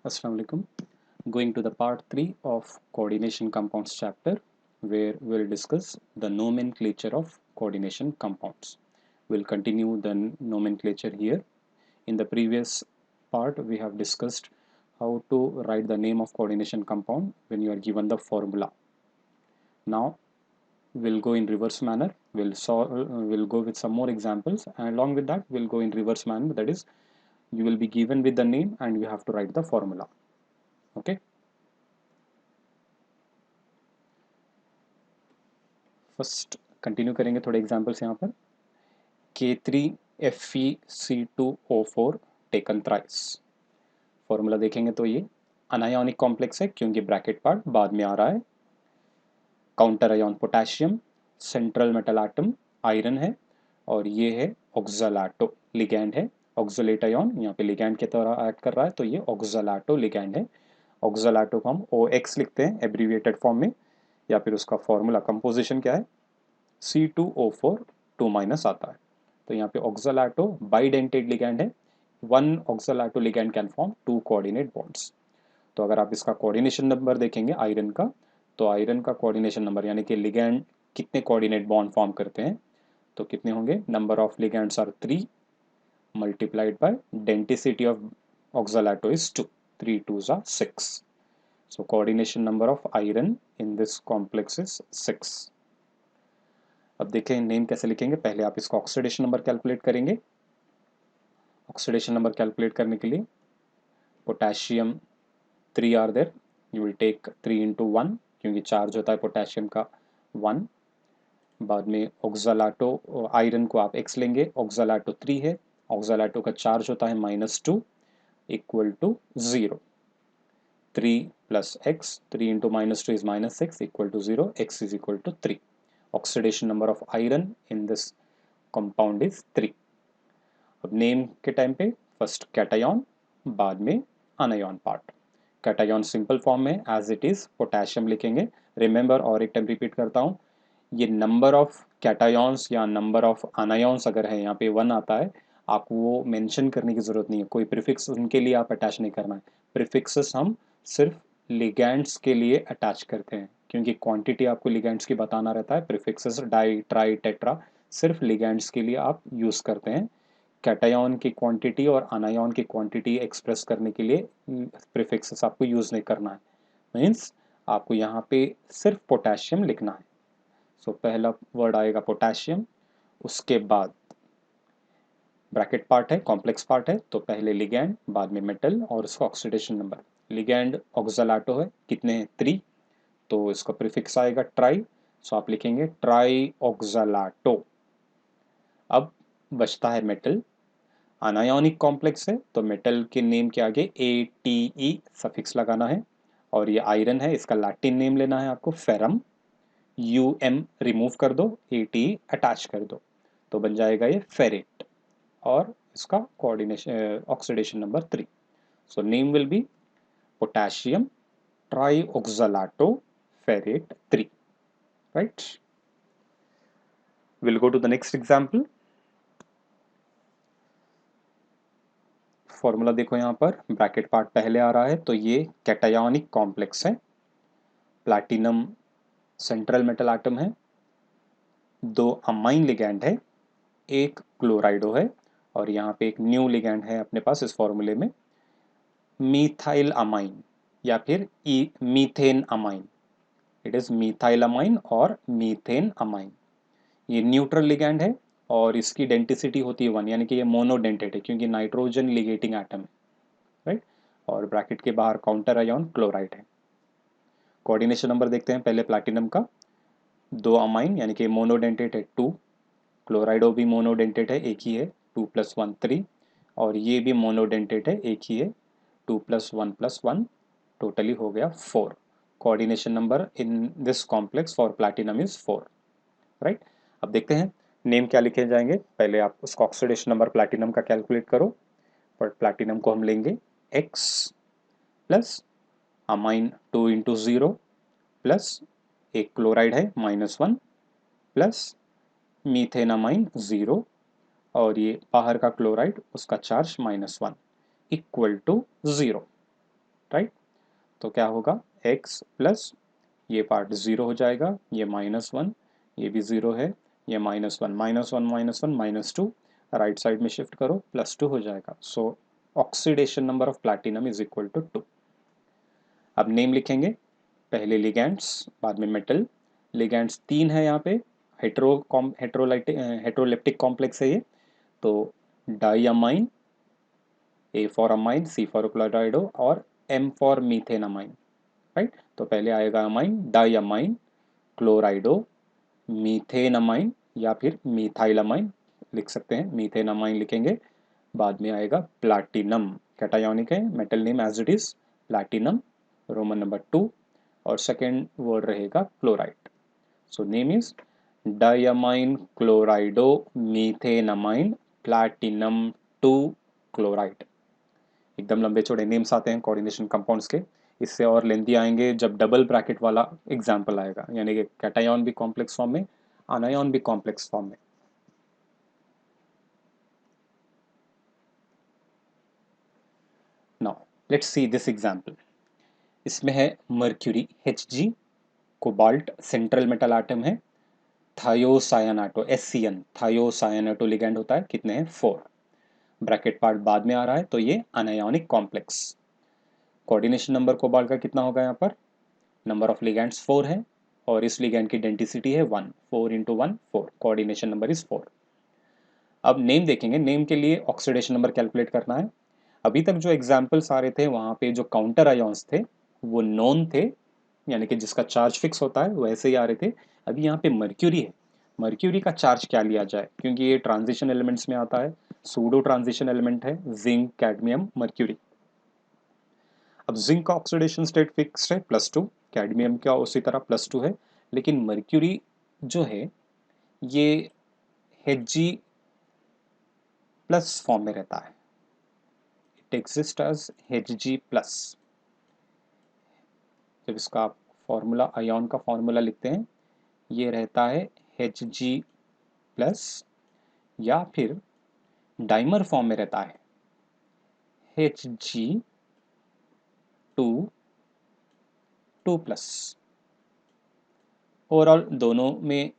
Assalamu alaikum. Going to the part 3 of coordination compounds chapter where we'll discuss the nomenclature of coordination compounds. We'll continue the nomenclature here. In the previous part we have discussed how to write the name of coordination compound when you are given the formula. Now we'll go in reverse manner. We'll go with some more examples, and along with that we'll go in reverse manner, that is you will be given with the name and you have to write the formula. Okay. First continue करेंगे थोड़े examples यहाँ पर K3FeC2O4 taken thrice. Formula देखेंगे तो ये अनायोनिक complex है क्योंकि bracket part बाद में आ रहा है। Counter ion potassium, central metal atom iron है, और ये है ऑक्सलेटो लिगैंड है। ऑक्सलेट आयन यहाँ पे लिगैंड की तरह ऐड कर रहा है, तो ये ऑक्सलेटो लिगैंड है। ऑक्सलेटो को हम OX लिखते हैं एब्रीविएटेड फॉर्म में, या फिर उसका फॉर्मूला कंपोजिशन क्या है, C2O4 2 माइनस आता है। तो यहाँ पे ऑक्सलेटो बाइडेंटेड लिगैंड है। One ऑक्सलेटो ligand can form 2 coordinate bonds. तो अगर आप इसका कोऑर्डिनेशन नंबर देखेंगे आयरन का, तो आयरन का कोऑर्डिनेशन नंबर यानी कि लिगैंड कितने कोऑर्डिनेट बॉन्ड फॉर्म करते हैं, तो कितने होंगे, number of ligands are 3 multiplied by density of oxalato is 2, 3 2s are 6. So coordination number of iron in this complex is 6. अब देखें नेम कैसे लिखेंगे। पहले आप इसका ऑक्सीडेशन नंबर कैलकुलेट करेंगे। ऑक्सीडेशन नंबर कैलकुलेट करने के लिए potassium 3 are there, you will take 3 into 1 क्योंकि चार्ज होता है पोटेशियम का 1। बाद में ऑक्सलेटो आयरन को आप x लेंगे, ऑक्सलेटो 3 है, ऑक्सलेटो का चार्ज होता है -2 equal to 0। 3 plus x, 3 into -2 is -6 equal to 0, x is equal to 3। Oxidation number of iron in this compound is 3। अब नेम के टाइम पे फर्स्ट कैटायन, बाद में अनायन पार्ट। कैटायन सिंपल फॉर्म में एज इट इज पोटेशियम लिखेंगे। Remember, और एक time repeat करता हूँ, ये नंबर ऑफ कैटायंस या नंबर ऑफ अनायंस अगर है यहाँ पे 1 आता है, आपको वो मेंशन करने की जरूरत नहीं है, कोई प्रीफिक्स उनके लिए आप अटैच नहीं करना है। प्रीफिक्सेस हम सिर्फ लिगैंड्स के लिए अटैच करते हैं क्योंकि क्वांटिटी आपको लिगैंड्स की बताना रहता है। प्रीफिक्सेस डाई, ट्राई, टेट्रा सिर्फ लिगैंड्स के लिए आप यूज करते हैं। कैटायन की क्वांटिटी और अनायन की क्वांटिटी एक्सप्रेस करने के लिए प्रीफिक्सेस आपको यूज नहीं करना है। मीन्स आपको यहाँ पे सिर्फ पोटेशियम लिखना है। सो पहला वर्ड आएगा पोटेशियम, उसके बाद ब्रैकेट पार्ट है, कॉम्प्लेक्स पार्ट है, तो पहले लिगैंड, बाद में मेटल और उसका ऑक्सीडेशन नंबर। लिगैंड ऑक्सलेटो है, कितने हैं, 3, तो इसका प्रीफिक्स आएगा ट्राई, सो आप लिखेंगे ट्राई ऑक्सलेटो। अब बचता है मेटल, अनायोनिक कॉम्प्लेक्स है तो मेटल के नेम के आगे ATE सफिक्स लगाना है, और ये आयरन है, इसका लैटिन नेम लेना है आपको फेरम। UM रिमूव कर दो, ATE अटैच कर दो, तो बन जाएगा ये फेरेट, और इसका coordination oxidation number 3। So name will be potassium trioxalato ferrate 3, right. Will go to the next example. Formula देखो यहाँ पर, ब्रैकेट पार्ट पहले आ रहा है, तो ये कैटायनिक कॉम्प्लेक्स है। प्लैटिनम सेंट्रल मेटल एटम है, 2 अमाइन लिगैंड है, एक क्लोराइडो है, और यहाँ पे एक न्यू लिगैंड है अपने पास इस फॉर्मूले में, मीथाइल अमाइन या फिर methane amine. It is methyl amine और मीथेन अमाइन। ये न्यूट्रल लिगैंड है और इसकी डेंसिटी होती है 1, यानी कि ये मोनोडेंटेड है क्योंकि नाइट्रोजन लिगेटिंग एटम है, राइट। और ब्रैकेट के बाहर काउंटर आयन क्लोराइड है। कोऑर्डिनेशन नंबर देखते हैं पहले प्लैटिनम का, 2 अमाइन यानी कि मोनोडेंटेड है 2, क्लोराइडो भी मोनोडेंटेड है, एक ही है, 2 + 1 3, और ये भी मोनोडेंटेड है, एक ही है, 2 + 1 + 1, टोटली हो गया 4। Coordination number in this complex for platinum is 4, right. अब देखते हैं नेम क्या लिखे जाएंगे। पहले आप उसका ऑक्सीडेशन नंबर प्लैटिनम का कैलकुलेट करो। पर प्लैटिनम को हम लेंगे X plus amine 2 into 0 plus एक क्लोराइड है -1 प्लस मीथेन अमाइन 0, और ये बाहर का क्लोराइड उसका चार्ज -1 इक्वल टू 0। राइट। तो क्या होगा, x प्लस ये पार्ट ज़ीरो हो जाएगा, ये -1, ये भी ज़ीरो है, ये -1 -1 -1 -2, राइट साइड में शिफ्ट करो, +2 हो जाएगा। So oxidation number of platinum is equal to 2। अब नेम लिखेंगे, पहले लिगैंड्स, बाद में मेटल। लिगैंड्स 3 है यहाँ पे, हेट्रोलेप्टिक कॉम्प्लेक्स है ये। तो diamine, A for amine, C for chlorido और M फॉर मीथेनमाइन, राइट। तो पहले आएगा अमाइन, डाइअमाइन, क्लोराइडो, मीथेनमाइन या फिर मीथाइलमाइन लिख सकते हैं, मीथेनमाइन लिखेंगे। बाद में आएगा प्लैटिनम, कैटायोनिक है, metal name as it is platinum, Roman number 2, और सेकेंड वर्ड रहेगा chloride. So name is diammine chlorido methanamine platinum 2 chloride. एकदम लंबे चौड़े नेम्स आते हैं कोऑर्डिनेशन कंपाउंड्स के। इससे और लेंथी आएंगे जब डबल ब्रैकेट वाला एग्जाम्पल आएगा, यानी कि कैटायन भी कॉम्प्लेक्स फॉर्म में, आनायन भी कॉम्प्लेक्स फॉर्म में। Now let's see this example. इसमें है mercury Hg, cobalt central metal atom है, थायोसायनाटो SCN, थायोसायनाटो लिगैंड होता है, कितने हैं 4। ब्रैकेट पार्ट बाद में आ रहा है, तो ये अनायोनिक कॉम्प्लेक्स। कोऑर्डिनेशन नंबर कोबाल्ट का कितना होगा यहाँ पर, नंबर ऑफ लिगैंड्स 4 है और इस लिगैंड की डेंसिटी है 1, 4 इंटू 1 4, कोऑर्डिनेशन नंबर इज 4। अब नेम देखेंगे, नेम के लिए ऑक्सीडेशन नंबर कैलकुलेट करना है। अभी तक जो एग्जाम्पल्स आ रहे थे वहाँ पे जो काउंटर आयोन्स थे वो नॉन थे, यानी कि जिसका चार्ज फिक्स होता है वैसे ही आ रहे थे। अभी यहाँ पे मर्क्यूरी है, मर्क्यूरी का चार्ज क्या लिया जाए, क्योंकि ये ट्रांजिशन एलिमेंट्स में आता है, सूडो ट्रांजिशन एलिमेंट है, जिंक कैडमियम मर्क्यूरी। अब जिंक का ऑक्सीडेशन स्टेट फिक्स्ड है +2, कैडमियम का उसी तरह +2 है, लेकिन मर्क्यूरी जो है ये Hg प्लस फॉर्म में रहता है, it exist as Hg plus. जब इसका आप फॉर्मूला, आयन का फॉर्मूला लिखते हैं, ये रहता है Hg प्लस, या फिर डाइमर फॉर्म में रहता है Hg 2 प्लस। ओवरऑल दोनों में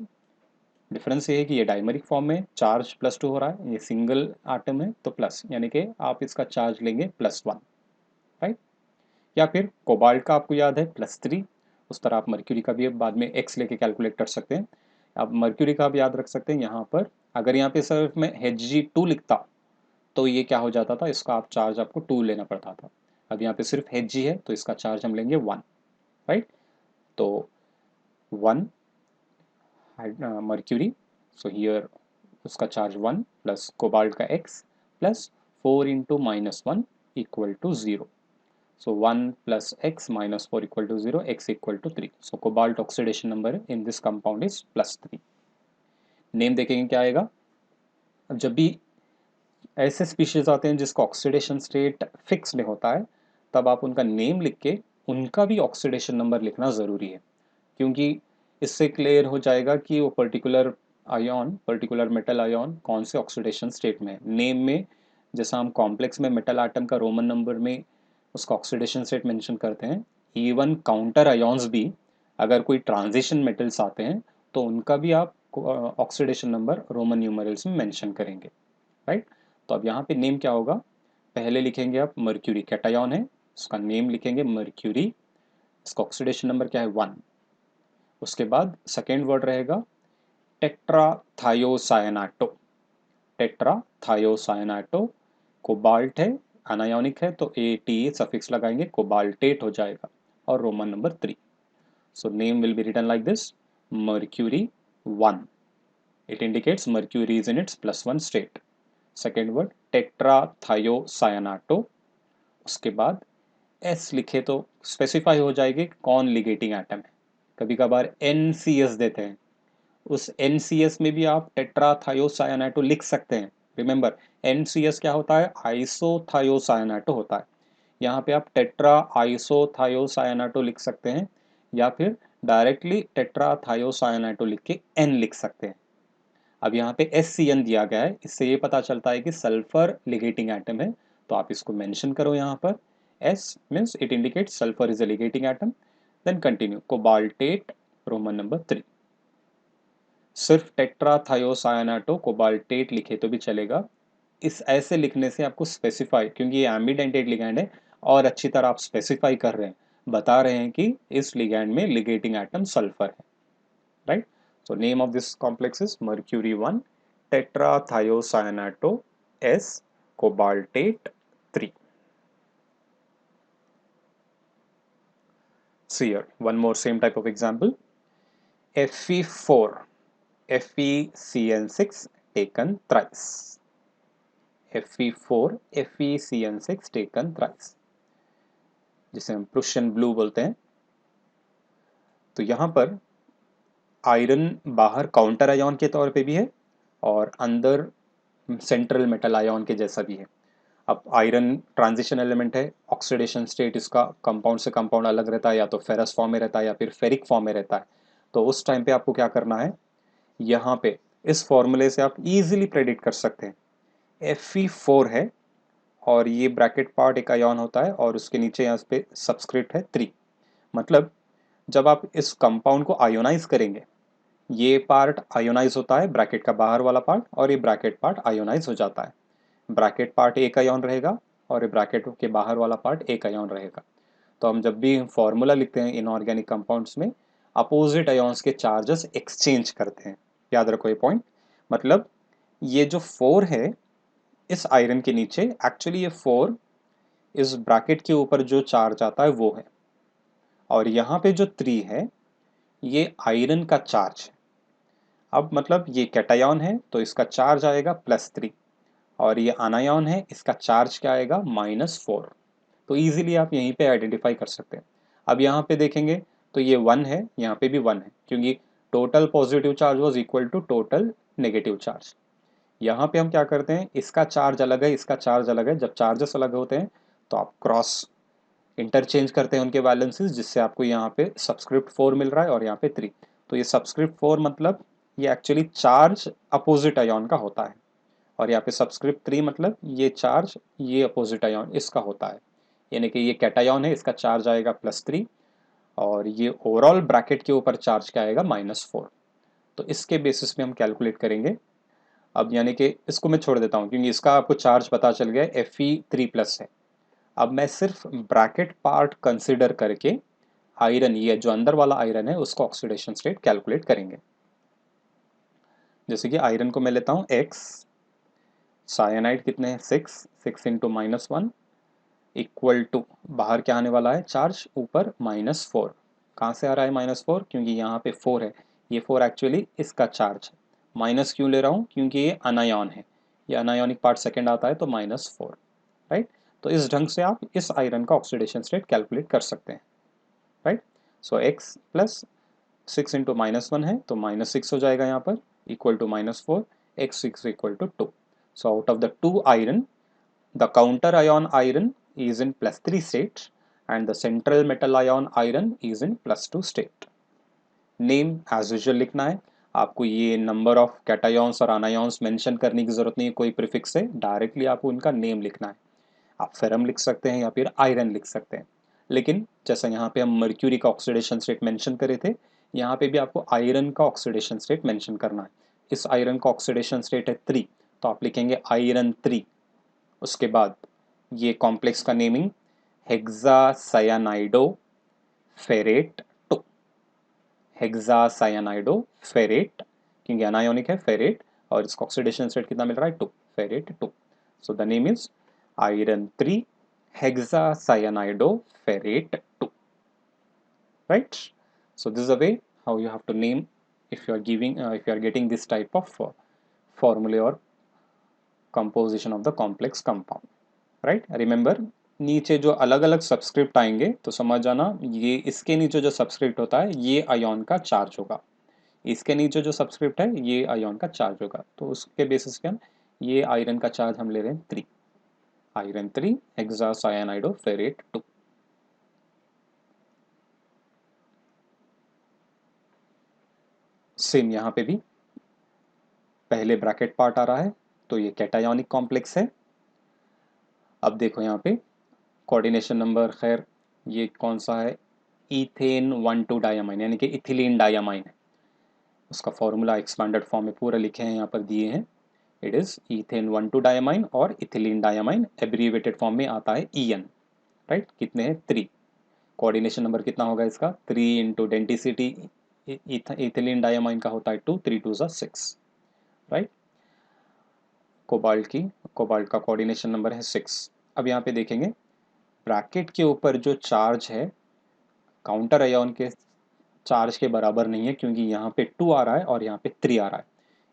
डिफरेंस ये है कि ये डाइमरिक फॉर्म में चार्ज +2 हो रहा है, ये सिंगल आटम है तो प्लस, यानी कि आप इसका चार्ज लेंगे +1, राइट। या फिर कोबाल्ट का आपको याद है +3, उस तरह आप मर्क्यूरी का भी बाद में x लेके कैलकुलेट कर सकते हैं। आप मर्क्यूरी का भी याद रख सकते हैं। यहाँ पर अगर यहाँ पे सिर्फ मैं Hg2 लिखता तो ये क्या हो जाता था, इसका आप चार्ज आपको 2 लेना पड़ता था। अब यहाँ पे सिर्फ Hg है तो इसका चार्ज हम लेंगे 1, राइट। तो 1 मर्क्यूरी, सो हियर उसका चार्ज 1 प्लस कोबाल्ट का x plus 4 into -1 equal to 0। So 1 plus x minus 4 equal to 0, x equal to 3. So cobalt oxidation number in this compound is +3. Name देखेंगे क्या आएगा। अब जब भी ऐसे स्पीशीज आते हैं जिसका ऑक्सीडेशन स्टेट फिक्स नहीं होता है, तब आप उनका नेम लिख के उनका भी ऑक्सीडेशन नंबर लिखना ज़रूरी है, क्योंकि इससे क्लियर हो जाएगा कि वो particular ion, particular metal ion कौन से ऑक्सीडेशन स्टेट में है। नेम में जैसा हम कॉम्प्लेक्स में मेटल आटम का रोमन नंबर में उसका ऑक्सीडेशन स्टेट मेंशन करते हैं, इवन काउंटर आयन्स भी अगर कोई ट्रांजिशन मेटल्स आते हैं तो उनका भी आप ऑक्सीडेशन नंबर रोमन न्यूमरल्स में मेंशन करेंगे, राइट। तो अब यहाँ पे नेम क्या होगा, पहले लिखेंगे आप मर्क्यूरी, कैटायन है, उसका नेम लिखेंगे मर्क्यूरी, इसका ऑक्सीडेशन नंबर क्या है 1। उसके बाद सेकेंड वर्ड रहेगा टेट्राथायोसायनाटो, टेट्राथायोसायनाटो, कोबाल्ट है, अनायोनिक है तो ATE सफिक्स लगाएंगे, कोबाल्टेट हो जाएगा, और Roman number 3। So name will be written like this, mercury 1, it indicates mercury is in its +1 state। Second word tetrathiocyanato, उसके बाद S लिखे तो स्पेसिफाई हो जाएगी कौन लिगेटिंग एटम है। कभी कभार NCS देते हैं, उस NCS में भी आप टेट्राथायोसायनाटो लिख सकते हैं। रिमेंबर NCS क्या होता है, आइसोथायोसायनाटो होता है। यहाँ पे आप टेट्रा आइसोथायोसायनाटो लिख सकते हैं, या फिर डायरेक्टली टेट्राथायोसायनाटो लिख के N लिख सकते हैं। अब यहाँ पे SCN दिया गया है, इससे ये पता चलता है कि सल्फर लिगेटिंग एटम है, तो आप इसको मेंशन करो यहाँ पर S means it indicates sulfur is a ligating atom. Then continue, cobaltate Roman number 3. सिर्फ टेट्राथायोसायानाटो कोबाल्टेट लिखे तो भी चलेगा। इस ऐसे लिखने से आपको स्पेसिफाई, क्योंकि ये एम्बिडेंटेड लिगैंड है और अच्छी तरह आप स्पेसिफाई कर रहे हैं, बता रहे हैं कि इस लिगैंड में लिगेटिंग एटम सल्फर है, right. So name of this complex is mercury 1 टेट्राथायोसायानाटो S cobaltate 3. See here, one more same type of example. Fe4 FeCN6 taken thrice. Fe4 FeCN6 taken thrice, जिसे हम प्रुशियन ब्लू बोलते हैं। तो यहाँ पर iron बाहर counter ion के तौर पे भी है और अंदर सेंट्रल मेटल आयन के जैसा भी है। अब आयरन ट्रांजिशन एलिमेंट है, ऑक्सीडेशन स्टेट इसका कंपाउंड से कंपाउंड अलग रहता है, या तो फेरस फॉर्म में रहता है या फिर फेरिक फॉर्म में रहता है। तो उस टाइम पे आपको क्या करना है, यहाँ पे इस फॉर्मूले से आप इजीली प्रेडिक्ट कर सकते हैं। Fe4 है और ये ब्रैकेट पार्ट एक आयन होता है और उसके नीचे यहाँ पे सबस्क्रिप्ट है 3। मतलब जब आप इस कंपाउंड को आयोनाइज करेंगे, ये पार्ट आयोनाइज होता है, ब्रैकेट का बाहर वाला पार्ट, और ये ब्रैकेट पार्ट आयोनाइज हो जाता है। ब्रैकेट पार्ट एक आयन रहेगा और ये ब्रैकेट के बाहर वाला पार्ट एक आयन रहेगा। तो हम जब भी फॉर्मूला लिखते हैं इनऑर्गेनिक कंपाउंड्स में, अपोजिट आयन्स के चार्जेस एक्सचेंज करते हैं। याद रखो ये पॉइंट। मतलब ये जो 4 है इस आयरन के नीचे, एक्चुअली ये 4 इस ब्रैकेट के ऊपर जो चार्ज आता है वो है, और यहाँ पे जो 3 है ये आयरन का चार्ज है। अब मतलब ये कैटायन है तो इसका चार्ज आएगा +3, और ये आनायन है, इसका चार्ज क्या आएगा -4। तो इजीली आप यहीं पे आइडेंटिफाई कर सकते हैं। अब यहाँ पे देखेंगे तो ये 1 है, यहाँ पे भी 1 है, क्योंकि total positive charge was equal to total negative charge. यहाँ पे हम क्या करते हैं, इसका चार्ज अलग है, इसका चार्ज अलग है। जब चार्जेस अलग होते हैं तो आप क्रॉस इंटरचेंज करते हैं उनके वैलेंसेस, जिससे आपको यहाँ पे सबस्क्रिप्ट 4 मिल रहा है और यहाँ पे 3। तो ये सबस्क्रिप्ट 4 मतलब ये एक्चुअली चार्ज अपोजिट आयन का होता है, और यहाँ पे सबस्क्रिप्ट 3 मतलब ये चार्ज ये अपोजिट आयन इसका होता है। यानी कि ये कैटायन है, इसका चार्ज आएगा +3, और ये ओवरऑल ब्रैकेट के ऊपर चार्ज क्या आएगा -4। तो इसके बेसिस पे हम कैलकुलेट करेंगे। अब यानी कि इसको मैं छोड़ देता हूँ क्योंकि इसका आपको चार्ज पता चल गया है, Fe3+ है। अब मैं सिर्फ ब्रैकेट पार्ट कंसिडर करके आयरन, ये जो अंदर वाला आयरन है उसका ऑक्सीडेशन स्टेट कैलकुलेट करेंगे। जैसे कि आयरन को मैं लेता हूँ X, साइनाइड कितने हैं 6 इंटू -1 इक्वल टू, बाहर क्या आने वाला है चार्ज, ऊपर -4। कहाँ से आ रहा है -4, क्योंकि यहाँ पे 4 है, ये 4 एक्चुअली इसका चार्ज है। माइनस क्यों ले रहा हूँ, क्योंकि ये अनायन है, ये अनायोनिक पार्ट सेकंड आता है तो -4, राइट। तो इस ढंग से आप इस आयरन का ऑक्सीडेशन स्टेट कैलकुलेट कर सकते हैं, right. So x plus 6 into -1 है तो -6 हो जाएगा यहाँ पर, equal to -4, x6 equal to 2। So out of the 2 iron, the counter ion iron is in +3 state and the central metal ion iron is in +2 state. Name as usual लिखना है आपको, ये नंबर ऑफ कैटायंस और आनायंस mention करने की जरूरत नहीं है कोई प्रीफिक्स से, डायरेक्टली आपको उनका नेम लिखना है। आप फेरम लिख सकते हैं या फिर आयरन लिख सकते हैं, लेकिन जैसा यहाँ पे हम मर्क्यूरी का ऑक्सीडेशन स्टेट मेंशन करे थे, यहाँ पे भी आपको आयरन का ऑक्सीडेशन स्टेट मेंशन करना है। इस आयरन का ऑक्सीडेशन स्टेट है 3, तो आप लिखेंगे आयरन 3। उसके बाद ये कॉम्प्लेक्स का नेमिंग हेक्सासायानाइडो फेरेट 2, हेक्सासायानाइडो फेरेट, क्योंकि अनायोनिक है फेरेट, और इसका ऑक्सीडेशन स्टेट कितना मिल रहा है 2, ferrate 2। So the name is iron 3 hexacyanido ferrate 2, right? So this is a way how you have to name if you are giving if you are getting this type of formula or composition of the complex compound, right? Remember, नीचे जो अलग अलग subscript आएंगे तो समझ जाना, ये इसके नीचे जो सब्सक्रिप्ट होता है ये आयन का चार्ज होगा, इसके नीचे जो सब्सक्रिप्ट है ये आयन का चार्ज होगा। तो उसके बेसिस पे हम ये आयरन का चार्ज हम ले रहे हैं 3, आयरन 3 हेक्सासायानाइडो फेरेट 2। सेम यहाँ पे भी पहले ब्रैकेट पार्ट आ रहा है तो ये कैटायोनिक कॉम्प्लेक्स है। अब देखो यहाँ पे कोऑर्डिनेशन नंबर खैर ये कौन सा है, इथेन 1,2 डायामाइन यानी कि इथिलीन डायामाइन है। उसका फॉर्मूला एक्सपांडेड फॉर्म में पूरा लिखे हैं, यहाँ पर दिए हैं। इट इज इथेन 1,2 डायामाइन और इथिलीन डायामाइन, एब्रीवेटेड फॉर्म में आता है EN, राइट। कितने हैं 3। कोऑर्डिनेशन नंबर कितना होगा इसका 3 इंटू डेंटिसिटी इथिलीन डायामाइन का होता है 2, 3 2 6, राइट। कोबाल्ट का कोऑर्डिनेशन नंबर है 6। अब यहाँ पे देखेंगे ब्रैकेट के ऊपर जो चार्ज है काउंटर आयन के चार्ज के बराबर नहीं है, क्योंकि यहाँ पे 2 आ रहा है और यहाँ पे 3 आ रहा है।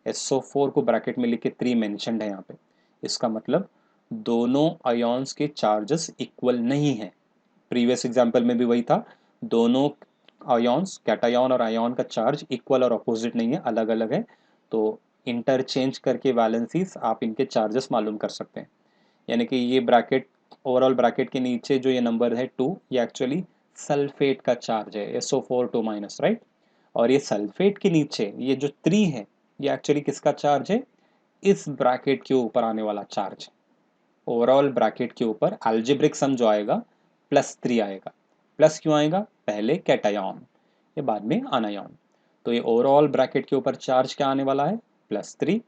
SO4 को ब्रैकेट में लिख के 3 मेंशन्ड है यहाँ पे। इसका मतलब दोनों आयन्स के चार्जेस इक्वल नहीं है। प्रीवियस एग्जाम्पल में भी वही था, दोनों आयन्स कैटायन और आयन का चार्ज इक्वल और अपोजिट नहीं है, अलग अलग है। तो इंटरचेंज करके वैलेंसीज आप इनके चार्जेस मालूम कर सकते हैं। यानी कि ये ब्रैकेट, ओवरऑल ब्रैकेट के नीचे जो ये नंबर है 2, ये एक्चुअली सल्फेट का चार्ज है, SO4 2 माइनस, राइट। और ये सल्फेट के नीचे ये जो 3 है, ये एक्चुअली किसका चार्ज है, इस ब्रैकेट के ऊपर आने वाला चार्ज। ओवरऑल ब्रैकेट के ऊपर अलजेब्रिक सम जो आएगा +3 आएगा। प्लस क्यों आएगा, पहले कैटायन ये बाद में आनायन। तो ये ओवरऑल ब्रैकेट के ऊपर चार्ज क्या आने वाला है +3,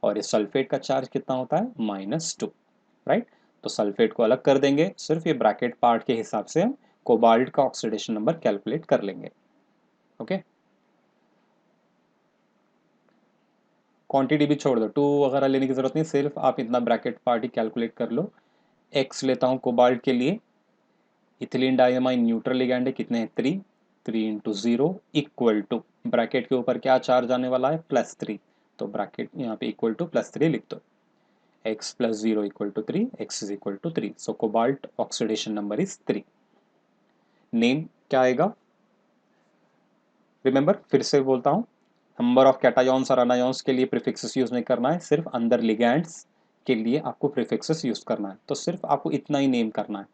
और इस सल्फेट का चार्ज कितना होता है -2, राइट। तो सल्फेट को अलग कर देंगे, सिर्फ ये ब्रैकेट पार्ट के हिसाब से हम कोबाल्ट का ऑक्सीडेशन नंबर कैलकुलेट कर लेंगे। ओके, क्वांटिटी भी छोड़ दो, 2 वगैरह लेने की जरूरत नहीं, सिर्फ आप इतना ब्रैकेट पार्ट ही कैलकुलेट कर लो। एक्स लेता हूँ कोबाल्ट के लिए, इथिलीन डायमाइन न्यूट्रल लिगैंड है, कितने हैं 3, 3 इंटू 0 इक्वल टू, ब्रैकेट के ऊपर क्या चार्ज आने वाला है +3, तो ब्रैकेट यहाँ पे इक्वल टू +3 लिख दो। x plus 0 equal to 3, x is equal to 3. So cobalt oxidation number is 3. Name क्या आएगा, रिमेंबर फिर से बोलता हूँ, नंबर ऑफ कैटायंस और अनायंस के लिए प्रीफिक्सेस यूज नहीं करना है, सिर्फ अंदर लिगैंड्स के लिए आपको प्रीफिक्सेस यूज करना है। तो सिर्फ आपको इतना ही नेम करना है,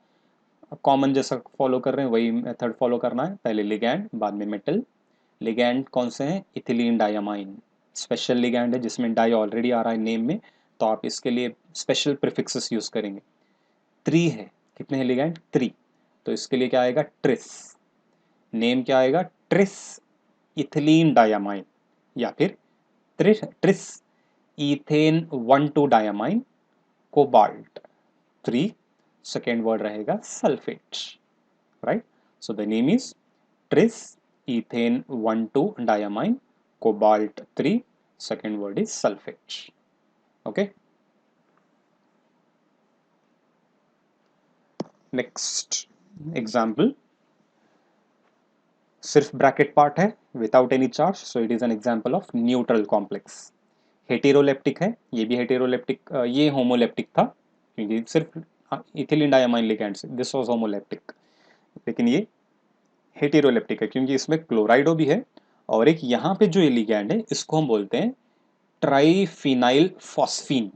कॉमन जैसा फॉलो कर रहे हैं वही मेथड फॉलो करना है, पहले लिगैंड बाद में मेटल। लिगैंड कौन से हैं, इथिलीन डायमाइन, स्पेशल लिगैंड है जिसमें डाई ऑलरेडी आ रहा है नेम में, तो आप इसके लिए स्पेशल प्रीफिक्सेस यूज करेंगे। 3 है, कितने हैं लिगैंड 3, तो इसके लिए क्या आएगा ट्रिस, नेम क्या आएगा ट्रिस इथिलीन डायमाइन, या फिर tris tris ethane 1,2 diamine cobalt 3, second word रहेगा sulphate, right. So the name is tris ethane 1,2 diamine cobalt 3, second word is sulphate. Okay, next example, सिर्फ ब्रैकेट पार्ट है without any charge, so it is an example of neutral complex. Heteroleptic है, ये भी heteroleptic, ये homoleptic था क्योंकि सिर्फ ethylene diamine ligand से, दिस वाज होमोलेप्टिक। लेकिन ये हेटेरोलेप्टिक है क्योंकि इसमें क्लोराइडो भी है, और एक यहाँ पे जो ये लिगैंड है इसको हम बोलते हैं ट्राइफिनाइल फॉस्फीन,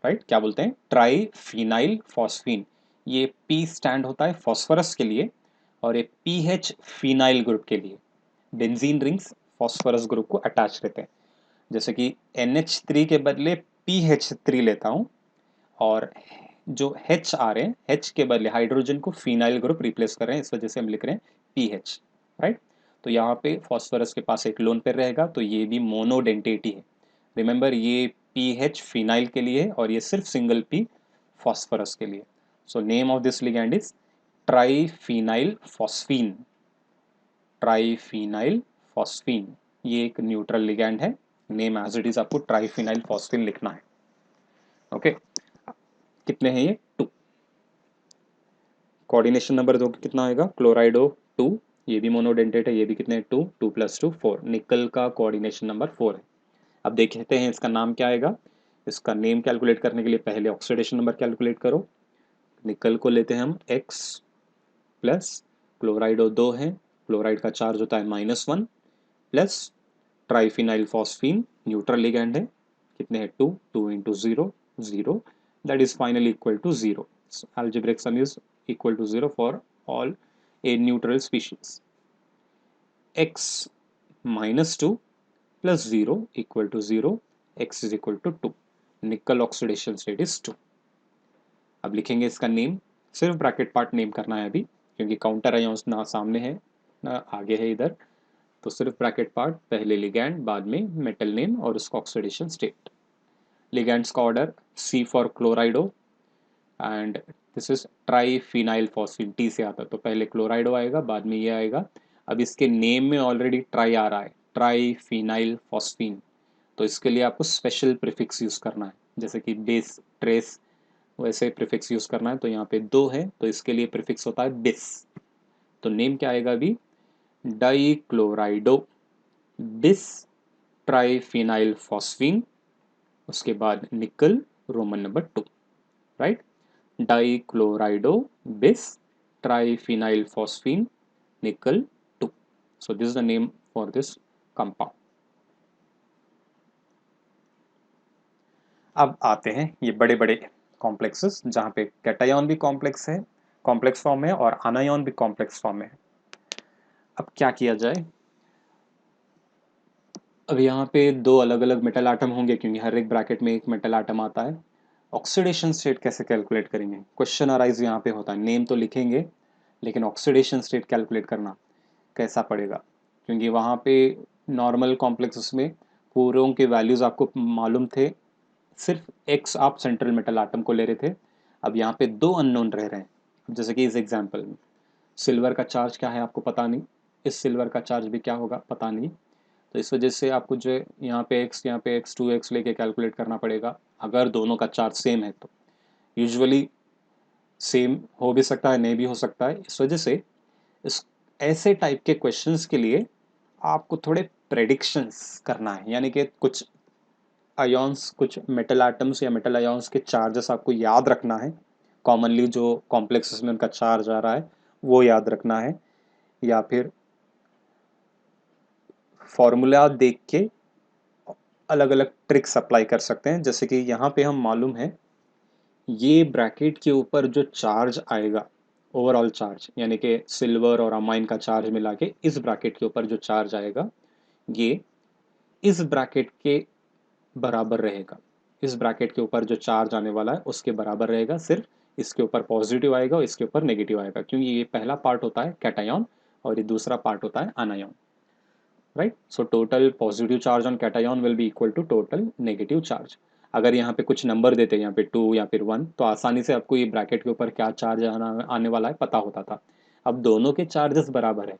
राइट। क्या बोलते हैं, ट्राइफिनाइल फॉस्फीन। ये P स्टैंड होता है फॉस्फोरस के लिए, और ये PH फिनाइल ग्रुप के लिए। बेंजीन रिंग्स फॉस्फोरस ग्रुप को अटैच रहते हैं, जैसे कि NH3 के बदले PH3 लेता हूँ, और जो H आ रहे हैं, H के बदले हाइड्रोजन को फिनाइल ग्रुप रिप्लेस कर रहे हैं, इस वजह से हम लिख रहे हैं PH, राइट। तो यहाँ पे फॉस्फोरस के पास एक लोन पेयर रहेगा, तो ये भी मोनोडेंटेटी है। रिमेंबर ये PH फिनाइल के लिए है और ये सिर्फ सिंगल P फॉस्फोरस के लिए। So name of this ligand is triphenyl phosphine, triphenyl phosphine. ये एक न्यूट्रल लिगैंड है, नेम एज इट इज आपको ट्राइफिनाइल फॉस्फीन लिखना है। ओके, कितने हैं ये 2, कोऑर्डिनेशन नंबर दो कितना आएगा क्लोराइडो 2, ये भी मोनोडेंटेट है, ये भी कितने 2, 2 + 2 4, निकल का कोऑर्डिनेशन नंबर 4 है। अब देखते हैं इसका नाम क्या आएगा। इसका नेम कैलकुलेट करने के लिए पहले ऑक्सीडेशन नंबर कैलकुलेट करो। निकल को लेते हैं हम x प्लस क्लोराइडो 2 है, क्लोराइड का चार्ज होता है -1, plus triphenyl phosphine neutral ligand है, कितने हैं 2, 2 into 0 0, that is finally equal to 0। algebraic sum is equal to 0 for all a neutral species. X -2 plus 0 equal to 0, x is equal to 2, nickel oxidation state is 2। अब लिखेंगे इसका name, सिर्फ bracket part name करना है अभी, क्योंकि counter ions ना सामने है ना आगे है इधर। तो सिर्फ ब्रैकेट पार्ट, पहले लिगैंड, बाद में मेटल नेम और उसका ऑक्सीडेशन स्टेट। लिगैंड्स का order C for chlorido and this is triphenyl phosphine, T से आता है तो पहले क्लोराइडो आएगा, बाद में ये आएगा। अब इसके नेम में ऑलरेडी ट्राई आ रहा है, ट्राईफिनाइल फॉस्फीन, तो इसके लिए आपको स्पेशल प्रीफिक्स यूज करना है, जैसे कि बेस, ट्रेस, वैसे प्रीफिक्स यूज करना है। तो यहाँ पे दो है तो इसके लिए प्रीफिक्स होता है बिस। तो नेम क्या आएगा अभी, डाइक्लोराइडो बिस ट्राईफिनाइल फॉस्फीन, उसके बाद निकल, रोमन नंबर 2, राइट। डाइक्लोराइडो बिस ट्राईफिनाइल फॉस्फीन निकल 2। So this is the name for this compound. अब आते हैं ये बड़े बड़े कॉम्प्लेक्सेस जहाँ पे कैटायन भी कॉम्प्लेक्स है, कॉम्प्लेक्स फॉर्म में, और आनायन भी कॉम्प्लेक्स फॉर्म में है। अब क्या किया जाए, अब यहाँ पे दो अलग अलग मेटल आटम होंगे क्योंकि हर एक ब्रैकेट में एक मेटल आटम आता है। ऑक्सीडेशन स्टेट कैसे कैलकुलेट करेंगे, क्वेश्चन अराइज यहाँ पे होता है। नेम तो लिखेंगे लेकिन ऑक्सीडेशन स्टेट कैलकुलेट करना कैसा पड़ेगा, क्योंकि वहाँ पे नॉर्मल कॉम्प्लेक्सेस में पूरों के वैल्यूज आपको मालूम थे, सिर्फ एक्स आप सेंट्रल मेटल आटम को ले रहे थे। अब यहाँ पे दो अननोन रह रहे हैं। अब जैसे कि इस एग्जांपल में सिल्वर का चार्ज क्या है आपको पता नहीं, इस सिल्वर का चार्ज भी क्या होगा पता नहीं। तो इस वजह से आपको जो यहाँ पे एक्स, यहाँ पे एक्स, 2x लेके कैलकुलेट करना पड़ेगा अगर दोनों का चार्ज सेम है तो। यूजुअली सेम हो भी सकता है, नहीं भी हो सकता है। इस वजह से इस ऐसे टाइप के क्वेश्चंस के लिए आपको थोड़े प्रेडिक्शंस करना है, यानी कि कुछ आयॉन्स, कुछ मेटल एटम्स या मेटल आयॉन्स के चार्जेस आपको याद रखना है। कॉमनली जो कॉम्प्लेक्सेस में उनका चार्ज आ रहा है वो याद रखना है, या फिर फॉर्मूला देख के अलग अलग ट्रिक्स अप्लाई कर सकते हैं। जैसे कि यहाँ पे हम मालूम है ये ब्रैकेट के ऊपर जो चार्ज आएगा, ओवरऑल चार्ज, यानी कि सिल्वर और अमाइन का चार्ज मिला के इस ब्रैकेट के ऊपर जो चार्ज आएगा ये इस ब्रैकेट के बराबर रहेगा। इस ब्रैकेट के ऊपर जो चार्ज आने वाला है उसके बराबर रहेगा, सिर्फ इसके ऊपर पॉजिटिव आएगा और इसके ऊपर नेगेटिव आएगा, क्योंकि ये पहला पार्ट होता है कैटायन और ये दूसरा पार्ट होता है anion, right. So total positive charge on cation will be equal to total negative charge. अगर यहाँ पे कुछ नंबर देते हैं, यहाँ पे 2 या फिर 1, तो आसानी से आपको ये ब्रैकेट के ऊपर क्या चार्ज आने वाला है पता होता था। अब दोनों के चार्जेस बराबर है,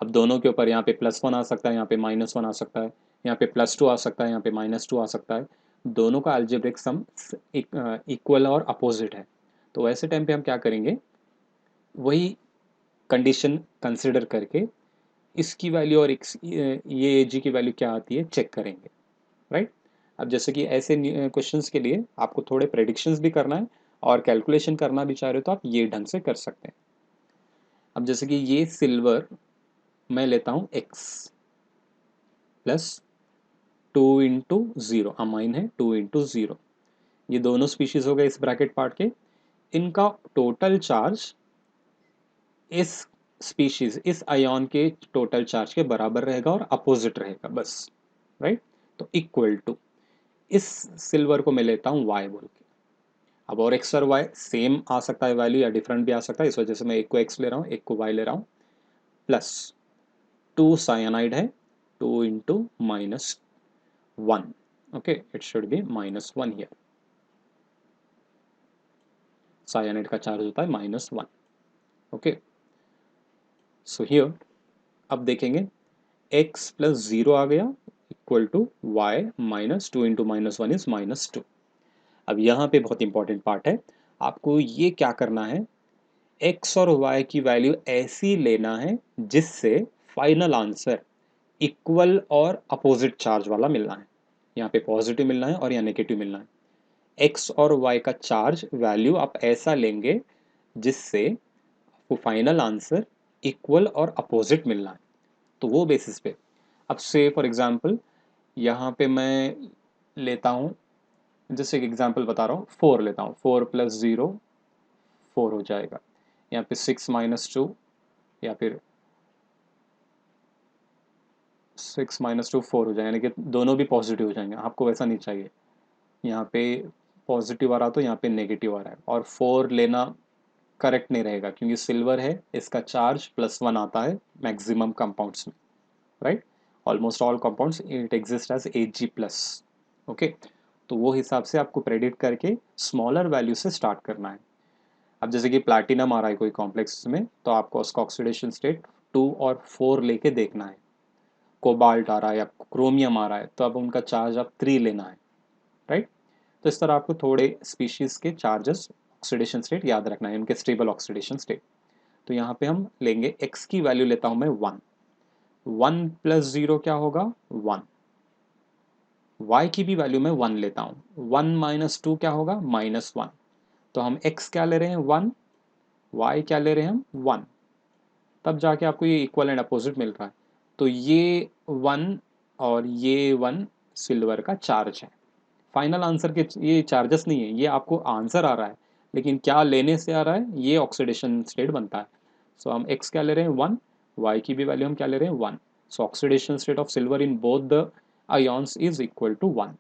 अब दोनों के ऊपर यहाँ पे +1 आ सकता है, यहाँ पे -1 आ सकता है, यहाँ पे +2 आ सकता है, यहाँ पे -2 आ सकता है। दोनों का अलजेब्रिक सम इक्वल और अपोजिट है। तो ऐसे टाइम पे हम क्या करेंगे, वही कंडीशन कंसिडर करके इसकी वैल्यू और ये जी की वैल्यू क्या आती है चेक करेंगे, राइट। अब जैसे कि ऐसे क्वेश्चंस के लिए आपको थोड़े प्रेडिक्शंस भी करना है और कैलकुलेशन करना भी चाह रहे हो तो आप ये ढंग से कर सकते हैं। अब जैसे कि ये सिल्वर मैं लेता हूँ x प्लस 2 × 0, अमाइन है 2 × 0, ये दोनों स्पीशीज हो गए इस ब्रैकेट पार्ट के। इनका टोटल चार्ज इस स्पीशीज, इस आयन के टोटल चार्ज के बराबर रहेगा और अपोजिट रहेगा, बस, राइट। तो इक्वल टू, इस सिल्वर को मैं लेता हूँ y बोल के। अब और x और y सेम आ सकता है वैल्यू या डिफरेंट भी आ सकता है, इस वजह से मैं एक को x ले रहा हूँ एक को y ले रहा हूँ। प्लस 2 साइनाइड है, 2 × -1, okay, it should be -1 here. Cyanide का चार्ज होता है -1, ओके। सो हियर अब देखेंगे x प्लस 0 आ गया इक्वल टू y -2 × -1 इज -2। अब यहाँ पे बहुत इंपॉर्टेंट पार्ट है, आपको ये क्या करना है, x और y की वैल्यू ऐसी लेना है जिससे फाइनल आंसर इक्वल और अपोजिट चार्ज वाला मिलना है। यहाँ पे पॉजिटिव मिलना है और यहाँ नेगेटिव मिलना है। x और y का चार्ज वैल्यू आप ऐसा लेंगे जिससे वो फाइनल आंसर इक्वल और अपोजिट मिलना है। तो वो बेसिस पे अब से फॉर एग्जांपल यहाँ पे मैं लेता हूँ, जैसे एक एग्जांपल बता रहा हूँ, 4 लेता हूँ, 4 + 0 4 हो जाएगा। यहाँ पे 6 - 2 या फिर 6 - 2 4 हो जाएगा, यानी कि दोनों भी पॉजिटिव हो जाएंगे। आपको वैसा नहीं चाहिए, यहाँ पे पॉजिटिव आ रहा तो यहाँ पे नेगेटिव आ रहा है, और 4 लेना करेक्ट नहीं रहेगा, क्योंकि सिल्वर है, इसका चार्ज +1 आता है मैक्सिमम कंपाउंड्स में, right. Almost all compounds it exist as Ag+। Okay, तो वो हिसाब से आपको प्रेडिक्ट करके स्मॉलर वैल्यू से स्टार्ट करना है। अब जैसे कि प्लैटिनम आ रहा है कोई कॉम्प्लेक्स में, तो आपको उसका ऑक्सीडेशन स्टेट 2 और 4 लेके देखना है। कोबाल्ट आ रहा है या क्रोमियम आ रहा है, तो अब उनका चार्ज आप 3 लेना है, राइट। तो इस तरह आपको थोड़े स्पीशीज के चार्जेस ऑक्सीडेशन स्टेट याद रखना है, उनके स्टेबल ऑक्सीडेशन स्टेट। तो यहाँ पे हम लेंगे x की वैल्यू लेता हूँ मैं 1, 1 + 0 क्या होगा 1, y की भी वैल्यू मैं 1 लेता हूँ, 1 - 2 क्या होगा -1। तो हम x क्या ले रहे हैं 1, y क्या ले रहे हैं हम 1, तब जाके आपको ये इक्वल एंड अपोजिट मिल रहा है। तो ये 1 और ये 1 सिल्वर का चार्ज है। फाइनल आंसर के ये चार्जेस नहीं है, ये आपको आंसर आ रहा है, लेकिन क्या लेने से आ रहा है, ये ऑक्सीडेशन स्टेट बनता है। सो हम x क्या ले रहे हैं 1, y की भी वैल्यू हम क्या ले रहे हैं 1। So oxidation state of silver in both the ions is equal to 1,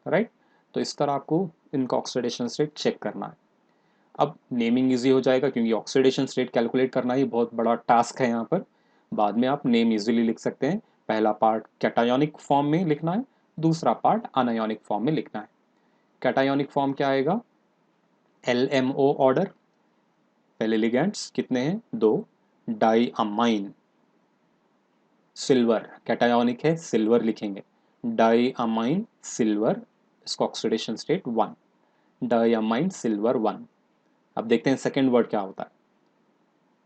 right. तो इस तरह आपको इनका ऑक्सीडेशन स्टेट चेक करना है। अब नेमिंग इजी हो जाएगा, क्योंकि ऑक्सीडेशन स्टेट कैलकुलेट करना ही बहुत बड़ा टास्क है यहाँ पर। बाद में आप नेम इजीली लिख सकते हैं। पहला पार्ट कैटायोनिक फॉर्म में लिखना है, दूसरा पार्ट अनायोनिक फॉर्म में लिखना है। कैटायोनिक फॉर्म क्या आएगा, LMO ऑर्डर, पहले लिगेंड्स कितने हैं 2, डाई अमाइन सिल्वर, कैटायोनिक है सिल्वर लिखेंगे, डाई अमाइन सिल्वर, इसका oxidation state 1, di amine silver 1। अब देखते हैं सेकेंड वर्ड क्या होता है।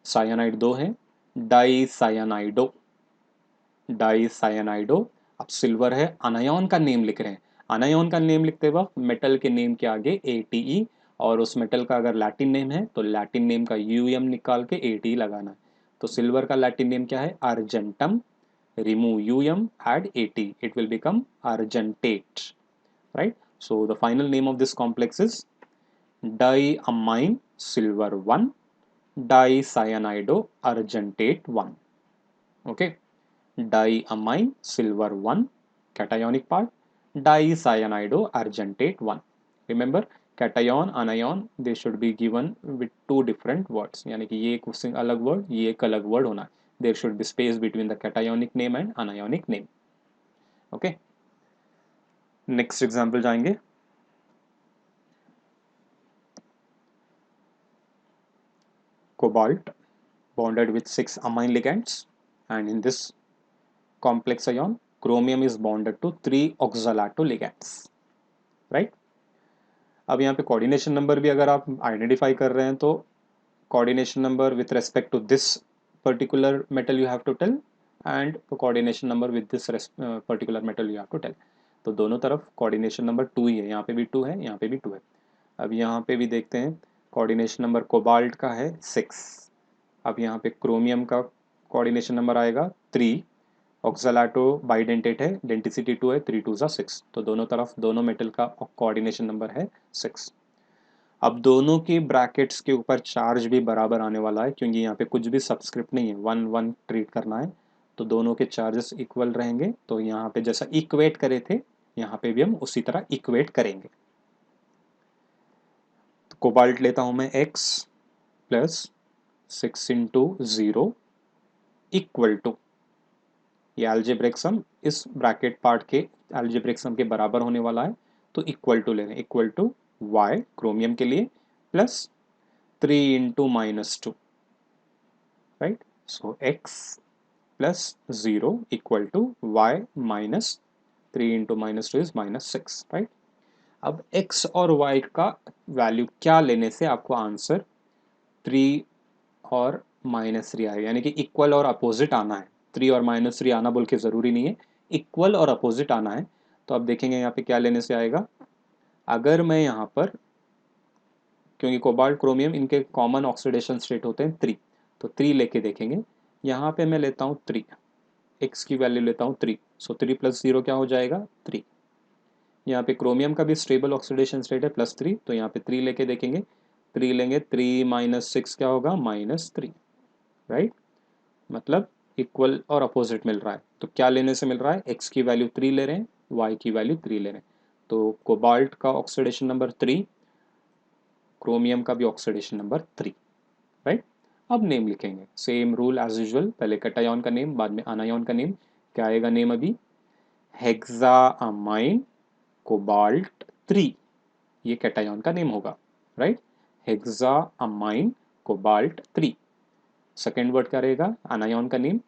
साइनाइड 2 है, डाई साइनाइडो, डाई साइनाइडो। अब सिल्वर है, अनायोन का नेम लिख रहे हैं। अनायोन का नेम लिखते वक्त मेटल के नेम के आगे ATE, और उस मेटल का अगर लैटिन नेम है तो लैटिन नेम का UM निकाल के ATE लगाना है। तो सिल्वर का लैटिन नेम क्या है argentum, remove UM, add AT, it will become argentate, right? So the final name of this complex is diamine silver 1 dicyanido argentate 1. Okay, diamine silver 1 cationic part, dicyanido argentate 1. Remember, cation anion they should be given with two different words, यानी कि ये एक अलग word, ये एक अलग word होना है. There should be space between the cationic name and anionic name. Okay, next example जाएंगे. Cobalt bonded with 6 amine ligands, and in this complex ion chromium is bonded to 3 oxalato ligands, right? अब यहाँ पे coordination number भी अगर आप identify कर रहे हैं तो coordination number with respect to this particular metal you have to tell, and coordination number with this particular metal you have to tell. तो दोनों तरफ कोऑर्डिनेशन नंबर 2 ही है, यहाँ पे भी 2 है, यहाँ पे भी 2 है। अब यहाँ पे भी देखते हैं, कोऑर्डिनेशन नंबर कोबाल्ट का है 6। अब यहाँ पे क्रोमियम का कोऑर्डिनेशन नंबर आएगा 3, ऑक्सलाटो बाइडेंटेट है, डेंटिसिटी 2 है, 3 2 6। तो दोनों तरफ दोनों मेटल का कोऑर्डिनेशन नंबर है 6। अब दोनों के ब्रैकेट्स के ऊपर चार्ज भी बराबर आने वाला है, क्योंकि यहाँ पे कुछ भी सबस्क्रिप्ट नहीं है, 1 1 ट्रीट करना है, तो दोनों के चार्जेस इक्वल रहेंगे। तो यहाँ पे जैसा इक्वेट करे थे, यहाँ पे भी हम उसी तरह इक्वेट करेंगे। तो कोबाल्ट लेता हूँ मैं x प्लस 6 × 0 इक्वल टू, ये अलजेब्रिक सम इस ब्रैकेट पार्ट के अलजेब्रिक सम के बराबर होने वाला है, तो इक्वल टू ले रहे हैं, इक्वल टू y क्रोमियम के लिए plus 3 × -2, right. So x plus 0 equal to y minus 3 × -2 is -6, right. अब x और y का वैल्यू क्या लेने से आपको आंसर 3 और -3 आएगा, यानी कि इक्वल और अपोजिट आना है। 3 और -3 आना बोल के ज़रूरी नहीं है, इक्वल और अपोजिट आना है। तो अब देखेंगे यहाँ पे क्या लेने से आएगा। अगर मैं यहाँ पर, क्योंकि कोबाल्ट क्रोमियम इनके कॉमन ऑक्सीडेशन स्टेट होते हैं 3, तो 3 लेके देखेंगे। यहाँ पे मैं लेता हूँ 3, x की वैल्यू लेता हूँ 3, सो 3 + 0 क्या हो जाएगा 3। यहाँ पे क्रोमियम का भी स्टेबल ऑक्सीडेशन स्टेट है +3, तो यहाँ पे 3 लेके देखेंगे, 3 लेंगे, 3 - 6 क्या होगा -3, राइट। मतलब इक्वल और अपोजिट मिल रहा है। तो क्या लेने से मिल रहा है, x की वैल्यू 3 ले रहे हैं, y की वैल्यू 3 ले रहे हैं। तो कोबाल्ट का ऑक्सीडेशन नंबर 3, क्रोमियम का भी ऑक्सीडेशन नंबर 3, राइट। अब नेम लिखेंगे, सेम रूल एज यूजुअल, पहले कैटायन का नेम बाद में आनायन का नेम। क्या आएगा नेम अभी? हेक्सामाइन कोबाल्ट 3, ये कैटायन का नेम होगा, राइट। हेक्सामाइन कोबाल्ट 3। सेकेंड वर्ड क्या रहेगा? आनायन का नेम,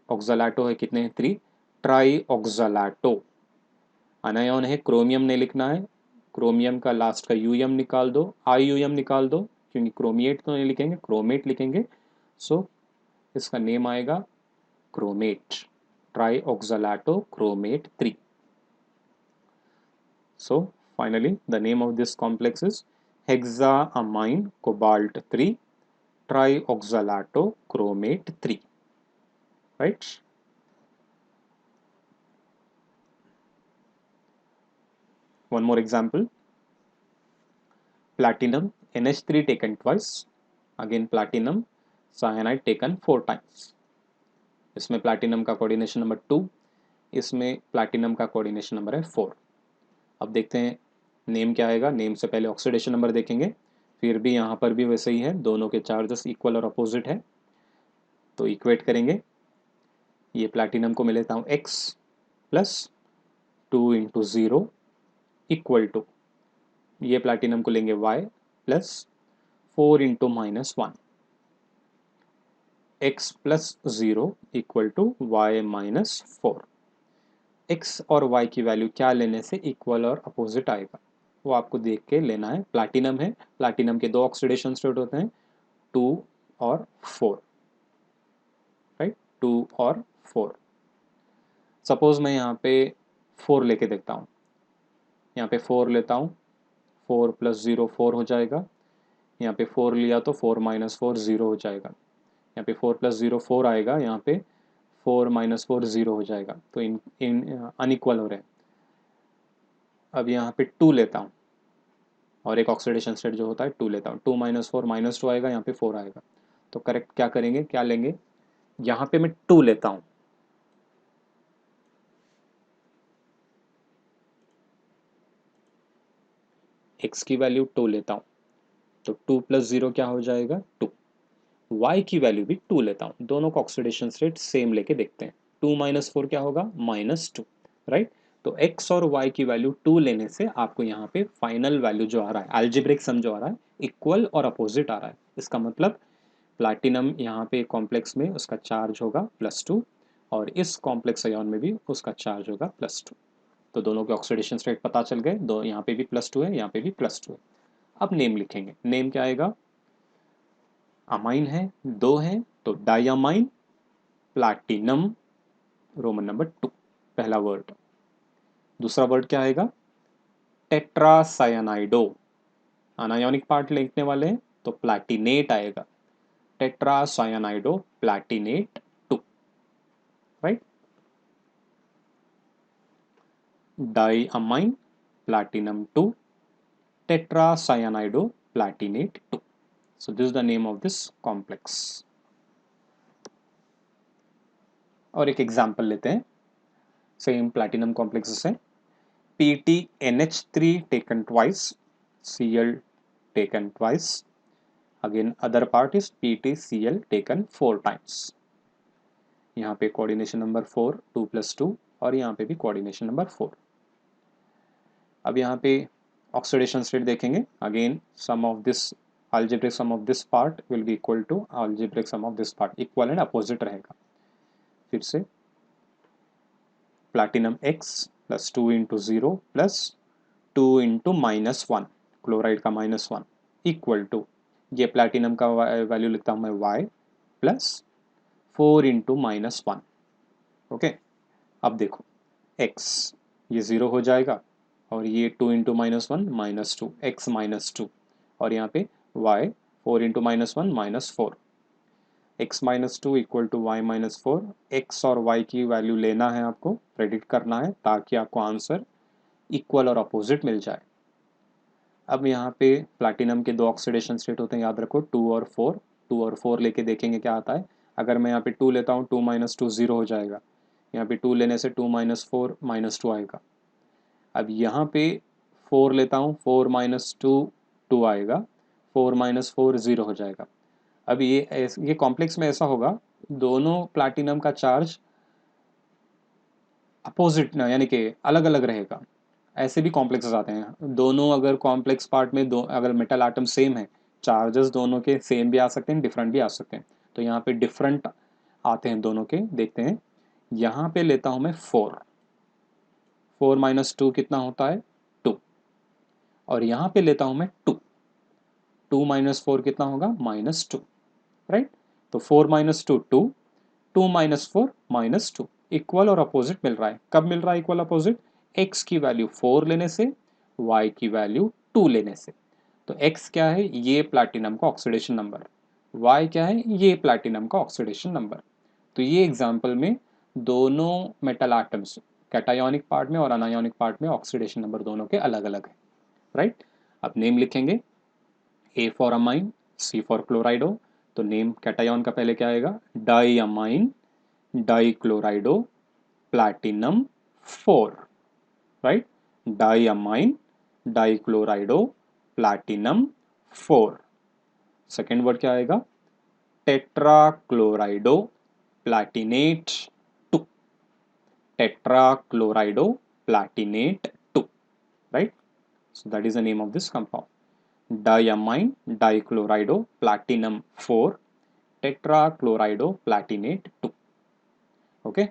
ऑक्सलाटो है, कितने हैं? 3। ट्राई ऑक्सलाटो। अनायन है, क्रोमियम नहीं लिखना है, क्रोमियम का लास्ट का यूएम निकाल दो, आई यूएम निकाल दो, क्योंकि क्रोमिएट तो नहीं लिखेंगे, क्रोमेट लिखेंगे। सो इसका नेम आएगा chromate, tri oxalato chromate 3। So finally the name of this complex is hexammine cobalt 3 tri oxalato chromate 3, right. One more example, platinum NH3 taken twice, again platinum cyanide taken 4 times. इसमें platinum का coordination number 2, इसमें platinum का coordination number है 4। अब देखते हैं name क्या आएगा। नेम से पहले ऑक्सीडेशन नंबर देखेंगे, फिर भी यहाँ पर भी वैसे ही है, दोनों के चार्जेस इक्वल और अपोजिट है, तो इक्वेट करेंगे। ये प्लैटिनम को मैं लेता हूँ x plus 2 into 0 equal to, ये प्लैटिनम को लेंगे y plus 4 into -1, x plus 0 equal to y minus 4। x और y की वैल्यू क्या लेने से इक्वल और अपोजिट आएगा, वो आपको देख के लेना है। प्लैटिनम है, प्लैटिनम के दो ऑक्सीडेशन स्टेट होते हैं, 2 और 4, राइट, 2 और 4। सपोज मैं यहाँ पे 4 लेके देखता हूँ, यहाँ पे 4 लेता हूँ, 4 प्लस 0 4 हो जाएगा, यहाँ पे 4 लिया तो 4 माइनस 4 0 हो जाएगा, यहाँ पे 4 प्लस 0 4 आएगा, यहाँ पे 4 माइनस 4 0 हो जाएगा, तो इन इन अनइक्वल हो रहे हैं। अब यहाँ पे 2 लेता हूँ और एक ऑक्सीडेशन स्टेट जो होता है 2 लेता हूँ, 2 माइनस 4 -2 आएगा, यहाँ पे 4 आएगा, तो करेक्ट क्या करेंगे, क्या लेंगे? यहाँ पे मैं 2 लेता हूँ, x की वैल्यू 2 लेता हूँ, तो 2 प्लस 0 क्या हो जाएगा? 2। y की वैल्यू भी 2 लेता हूँ, दोनों का ऑक्सीडेशन रेट सेम लेके देखते हैं, 2 माइनस 4 क्या होगा? -2, राइट। तो x और y की वैल्यू 2 लेने से आपको यहाँ पे फाइनल वैल्यू जो आ रहा है, अलजेब्रिक सम जो आ रहा है, इक्वल और अपोजिट आ रहा है। इसका मतलब प्लैटिनम यहाँ पे कॉम्प्लेक्स में उसका चार्ज होगा +2 और इस कॉम्प्लेक्स आयन में भी उसका चार्ज होगा +2। तो दोनों के ऑक्सीडेशन रेट पता चल गए, दो यहाँ पे भी +2 है, यहाँ पे भी +2 है। अब नेम लिखेंगे, नेम क्या आएगा? अमाइन है, 2 है, तो डायमाइन प्लैटिनम रोमन नंबर 2, पहला वर्ड। दूसरा वर्ड क्या आएगा? टेट्रासायनाइडो, अनायोनिक पार्ट लिखने वाले हैं तो प्लैटिनेट आएगा, टेट्रासायनाइडो प्लैटिनेट 2, right. Diamine platinum 2 tetracyanide platinate 2. So this is the name of this complex. और एक एग्जांपल लेते हैं सेम प्लैटिनम कॉम्प्लेक्स से, PtNH3 taken twice, Cl taken twice, again other part is PtCl taken 4 times। यहाँ पे कोऑर्डिनेशन नंबर 4 2 + 2 और यहाँ पे भी कोऑर्डिनेशन नंबर 4। अब यहाँ पे ऑक्सीडेशन स्टेट देखेंगे, again sum of this algebraic sum of this part will be equal to algebraic sum of this part, equal and opposite रहेगा। फिर से platinum x plus 2 into 0 plus 2 into -1, chloride का -1 equal to, ये platinum का value लिखता हूँ मैं y plus 4 into -1, okay. अब देखो x ये 0 हो जाएगा और ये 2 इंटू -1 -2, x -2 और यहाँ पे y 4 into -1 -4, x -2 equal to y -4। x और y की वैल्यू लेना है आपको, प्रेडिक्ट करना है ताकि आपको आंसर इक्वल और अपोजिट मिल जाए। अब यहाँ पे प्लैटिनम के दो ऑक्सीडेशन स्टेट होते हैं, याद रखो 2 और 4, 2 और 4 लेके देखेंगे क्या आता है। अगर मैं यहाँ पे 2 लेता हूँ, 2 -2 0 हो जाएगा, यहाँ पे 2 लेने से 2 -4 -2 आएगा। अब यहाँ पे 4 लेता हूँ, 4 -2 2 आएगा, 4 -4 0 हो जाएगा। अब ये कॉम्प्लेक्स में ऐसा होगा, दोनों प्लैटिनम का चार्ज अपोजिट यानी कि अलग अलग रहेगा। ऐसे भी कॉम्प्लेक्सेस आते हैं, दोनों अगर कॉम्प्लेक्स पार्ट में दो अगर मेटल आइटम सेम है, चार्जेस दोनों के सेम भी आ सकते हैं, डिफरेंट भी आ सकते हैं। तो यहाँ पे डिफरेंट आते हैं दोनों के, देखते हैं। यहाँ पे लेता हूँ मैं 4, 4 माइनस 2 कितना होता है 2, और यहाँ पे लेता हूँ मैं 2, 2 माइनस 4 कितना होगा -2, राइट। तो 4 माइनस 2 2, 2 माइनस 4 -2, इक्वल और अपोजिट मिल रहा है। कब मिल रहा है इक्वल अपोजिट? x की वैल्यू 4 लेने से, y की वैल्यू 2 लेने से। तो x क्या है? ये प्लैटिनम का ऑक्सीडेशन नंबर, y क्या है? ये प्लैटिनम का ऑक्सीडेशन नंबर। तो ये एग्जांपल में दोनों मेटल एटम्स, कैटायोनिक पार्ट में और अनायोनिक पार्ट में ऑक्सीडेशन नंबर दोनों के अलग अलग है, राइट। अब नेम लिखेंगे, A for amine, C for chlorido. तो नेम कैटायन का पहले क्या आएगा? Di ammine dichlorido platinum 4, right. Di ammine dichlorido platinum 4। Second word क्या आएगा? टेट्राक्लोराइडो प्लैटिनेट 2, टेट्राक्लोराइडो प्लैटिनेट 2, right? So that is the name of this compound. Diamine dichlorido platinum 4 tetrachlorido platinate 2. Okay.